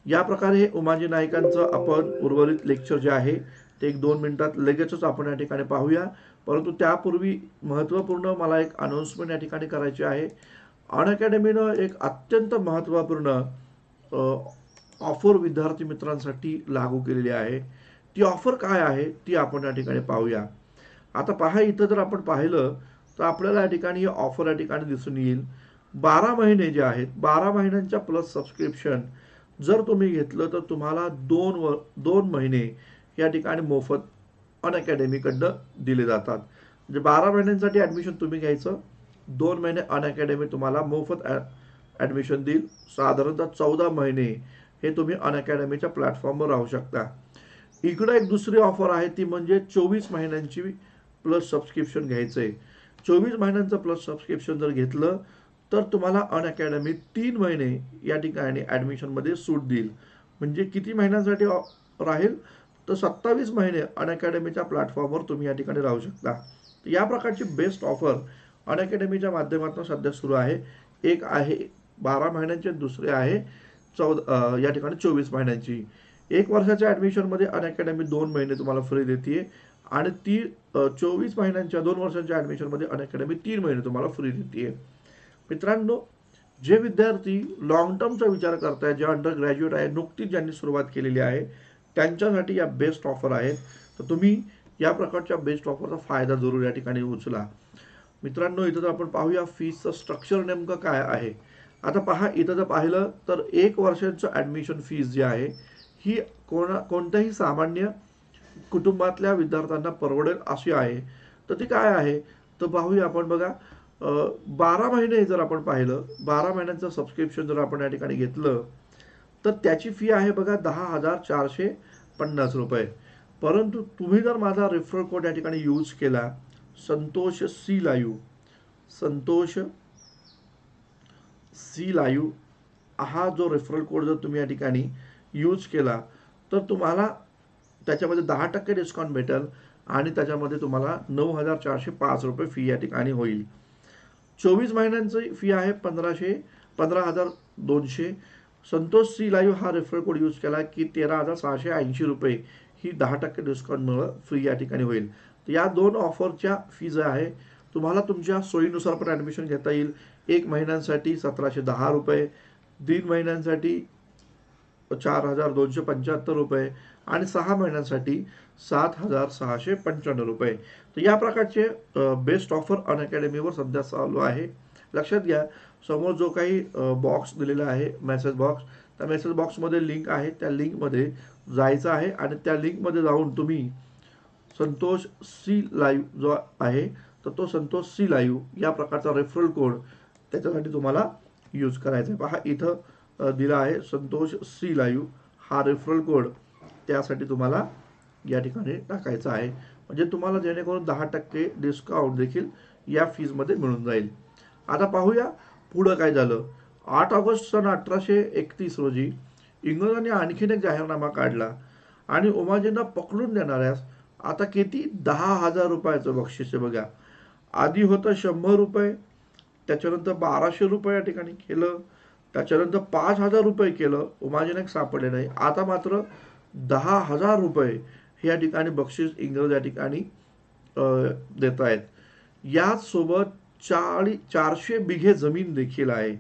या प्रकारे हे उमाजी नायकांचं आपण उर्वरित लेक्चर जे आहे ते 1-2 मिनिटात लगेचच आपण या ठिकाणी पाहूया. परंतु त्यापूर्वी महत्त्वपूर्ण मला एक अनाउन्समेंट या ठिकाणी करायची आहे. अनअकॅडमीनं एक अत्यंत महत्त्वपूर्ण ऑफर विद्यार्थी मित्रांसाठी लागू केलेली आहे. ती ऑफर काय आहे ती आपण या ठिकाणी पाहूया. आता पहा, इथं जर आपण पाहिलं तर आपल्याला या ठिकाणी ही ऑफर या ठिकाणी दिसून येईल. 12 महिने जे आहेत, 12 महिन्यांच्या प्लस सबस्क्रिप्शन जर तुम्ही घेतलं तर तुम्हाला 2 महिने या ठिकाणी मोफत अनअकॅडमीकडनं दिले जातात. म्हणजे 12 महिन्यांसाठी ॲडमिशन तुम्ही घ्यायचं, 2 महिने अनअकॅडमी तुम्हाला मोफत ॲडमिशन देईल. साधारणतः 14 महिने हे तुम्ही अनअकॅडमीच्या प्लॅटफॉर्मवर राहू शकता. इकडं एक दुसरी ऑफर आहे, ती म्हणजे 24 महिन्यांची प्लस सबस्क्रिप्शन घ्यायचं आहे. 24 महिन्यांचं प्लस सबस्क्रिप्शन जर घेतलं तर तुम्हाला अनअकॅडमी 3 महिने या ठिकाणी ॲडमिशनमध्ये सूट देईल. म्हणजे किती महिन्यांसाठी राहील तर 27 महिने अनअकॅडमीच्या प्लॅटफॉर्मवर तुम्ही या ठिकाणी राहू शकता. या प्रकारची बेस्ट ऑफर अनअकॅडमीच्या माध्यमातून सध्या सुरू आहे. एक आहे 12 महिन्यांची, दुसरी आहे या ठिकाणी 24 महिन्यांची. 1 वर्षाच्या ॲडमिशनमध्ये अनअकॅडमी 2 महिने तुम्हाला फ्री देते आणि ती 24 महिन्यांच्या 2 वर्षांच्या ॲडमिशनमध्ये अनअकॅडमी 3 महिने तुम्हाला फ्री देते. मित्रांनो, जे विद्यार्थी लॉंग टर्मचा विचार करतायत, जे अंडर ग्रॅज्युएट आहे, नुकतीच ज्यांनी सुरुवात केलेली आहे, त्यांच्यासाठी या बेस्ट ऑफर आहेत. तर तुम्ही या प्रकारच्या बेस्ट ऑफरचा फायदा जरूर या ठिकाणी उचला. मित्रांनो, इथं जर आपण पाहूया फीसचं स्ट्रक्चर नेमकं काय आहे. आता पहा, इथं जर पाहिलं तर 1 वर्षाचं ॲडमिशन फीस जी आहे ही कोणत्याही सामान्य कुटुंबातल्या विद्यार्थ्यांना परवडेल अशी आहे. तर ती काय आहे तर पाहूया आपण. बघा, 12 महिने जर आपण पाहिलं, 12 महिन्यांचं सबस्क्रिप्शन जर आपण या ठिकाणी घेतलं तर त्याची फी आहे बघा 10,450 रुपये. परंतु तुम्ही जर माझा रेफरल कोड या ठिकाणी यूज केला, Santosh C live, Santosh C live हा जो रेफरल कोड जर तुम्ही या ठिकाणी यूज केला तर तुम्हाला त्याच्यामध्ये 10% डिस्काउंट भेटेल आणि त्याच्यामध्ये तुम्हाला 9,405 रुपये फी या ठिकाणी होईल. 24 महिन्यांची फी आहे 15,200. संतोष सी लाईव्ह हा रेफरल कोड यूज केला की 13,680 रुपये ही 10% डिस्काउंटमुळे फ्री या ठिकाणी होईल. तर या 2 ऑफरच्या फीज आहे. तुम्हाला तुमच्या सोयीनुसार पण ॲडमिशन घेता येईल. 1 महिन्यांसाठी 1,710 रुपये, 3 महिन्यांसाठी 4,275 रुपये आणि 6 महिन्यांसाठी 7,695 रुपये. तर या प्रकारचे बेस्ट ऑफर अनअकॅडमीवर सध्या चालू आहे. लक्षात घ्या, समोर जो काही बॉक्स दिलेला आहे, मेसेज बॉक्स, त्या मेसेज बॉक्समध्ये लिंक आहे. त्या लिंकमध्ये जायचं आहे आणि त्या लिंकमध्ये जाऊन तुम्ही संतोष सी लाईव्ह जो आहे तर तो संतोष सी लाईव्ह या प्रकारचा रेफरल कोड त्याच्यासाठी तुम्हाला यूज करायचा आहे. पहा, इथं दिला आहे संतोष सी लाईव्ह हा रेफरल कोड, त्यासाठी तुम्हाला या ठिकाणी टाकायचा आहे. म्हणजे तुम्हाला जेणेकरून 10% डिस्काउंट देखील या फीजमध्ये मिळून जाईल. आता पाहूया पुढं काय झालं. 8 ऑगस्ट सन 1831 रोजी इंग्रजांनी आणखीन एक जाहीरनामा काढला आणि उमाजींना पकडून देणाऱ्यास आता किती 10,000 रुपयाचं बक्षीस आहे. बघा, आधी होतं 100 रुपये, त्याच्यानंतर 1200 रुपये या ठिकाणी केलं, त्याच्यानंतर 5,000 रुपये केलं, उमाजींना एक सापडले नाही. आता मात्र 10,000 रुपये हे या ठिकाणी बक्षीस इंग्रज या ठिकाणी देत आहेत. याचसोबत 400 बिघे जमीन देखील आहे.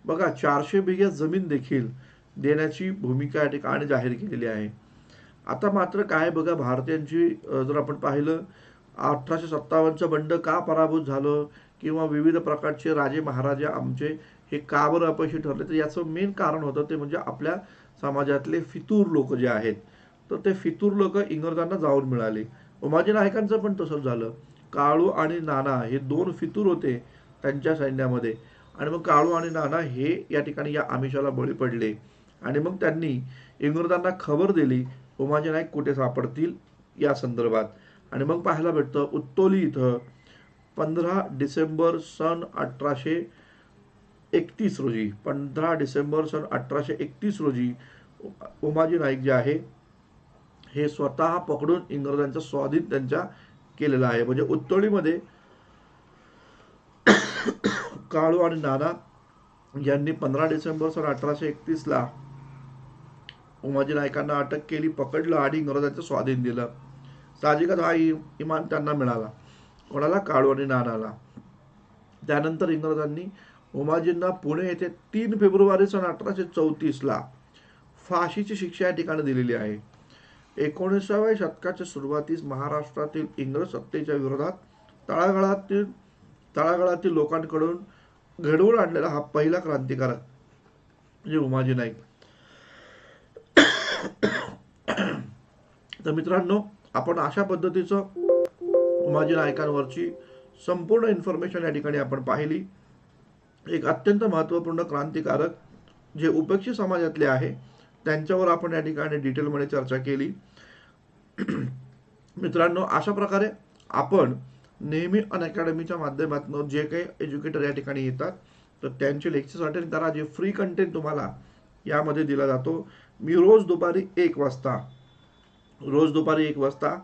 बघा, 400 बिघे जमीन देखील देण्याची भूमिका या ठिकाणी जाहीर केलेली आहे. आता मात्र काय बघा, भारतीयांची जर आपण पाहिलं, 1857चं बंड का पराभूत झालं किंवा विविध प्रकारचे राजे महाराजे आमचे हे का बरं अपयशी ठरले, तर याचं मेन कारण होतं ते म्हणजे आपल्या समाजातले फितूर लोक जे आहेत, तर ते फितूर लोक इंग्रजांना जाऊन मिळाले. उमाजी नायकांचं पण तसंच झालं. काळू आणि नाना हे 2 फितूर होते त्यांच्या सैन्यामध्ये आणि मग काळू आणि नाना हे या ठिकाणी या आमिषाला बळी पडले आणि मग त्यांनी इंग्रजांना खबर दिली उमाजी नाईक कुठे सापडतील या संदर्भात. आणि मग पाहायला भेटतं उत्तोली इथं 15 डिसेंबर सन 1831 रोजी, 15 डिसेंबर सन 1831 रोजी उमाजी नाईक जे आहे हे स्वतः पकडून इंग्रजांच्या स्वाधीन त्यांच्या केलेला आहे. म्हणजे उत्तोळीमध्ये काळू आणि नाना यांनी 15 डिसेंबर सन 1831ला उमाजी नायकांना अटक केली, पकडलं आणि इंग्रजांचं स्वाधीन दिलं. साहजिकच हा इमान त्यांना मिळाला. कोणाला? काळू आणि नानाला. त्यानंतर इंग्रजांनी उमाजींना पुणे येथे 3 फेब्रुवारी सन 1834ला फाशीची शिक्षा या ठिकाणी दिलेली आहे. 19व्या शतकाच्या सुरुवातीस महाराष्ट्रातील इंग्रज सत्तेच्या विरोधात तळागाळातील लोकांकडून घडवून आणलेला हा पहिला क्रांतिकारक म्हणजे उमाजी नाईक. तर मित्रांनो, आपण अशा पद्धतीचं उमाजी नायकांवरची संपूर्ण इन्फॉर्मेशन या ठिकाणी आपण पाहिली. एक अत्यंत महत्त्वपूर्ण क्रांतिकारक जे उपेक्षित समाजातले आहे त्यांच्यावर आपण या ठिकाणी डिटेलमध्ये चर्चा केली. मित्रांनो, अशा प्रकारे आपण नेहमी अनअकॅडमीच्या माध्यमातून जे काही एज्युकेटर या ठिकाणी येतात तर त्यांचे लेक्चर्स अटेंड करा. जे फ्री कंटेंट तुम्हाला यामध्ये दिला जातो. मी रोज दुपारी 1 वाजता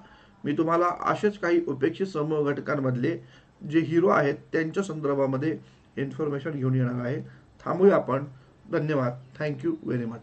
मी तुम्हाला असेच काही उपेक्षित समूह घटकांमधले जे हिरो आहेत त्यांच्या संदर्भामध्ये इन्फॉर्मेशन घेऊन येणार आहे. थांबूया आपण. धन्यवाद. Thank you very much.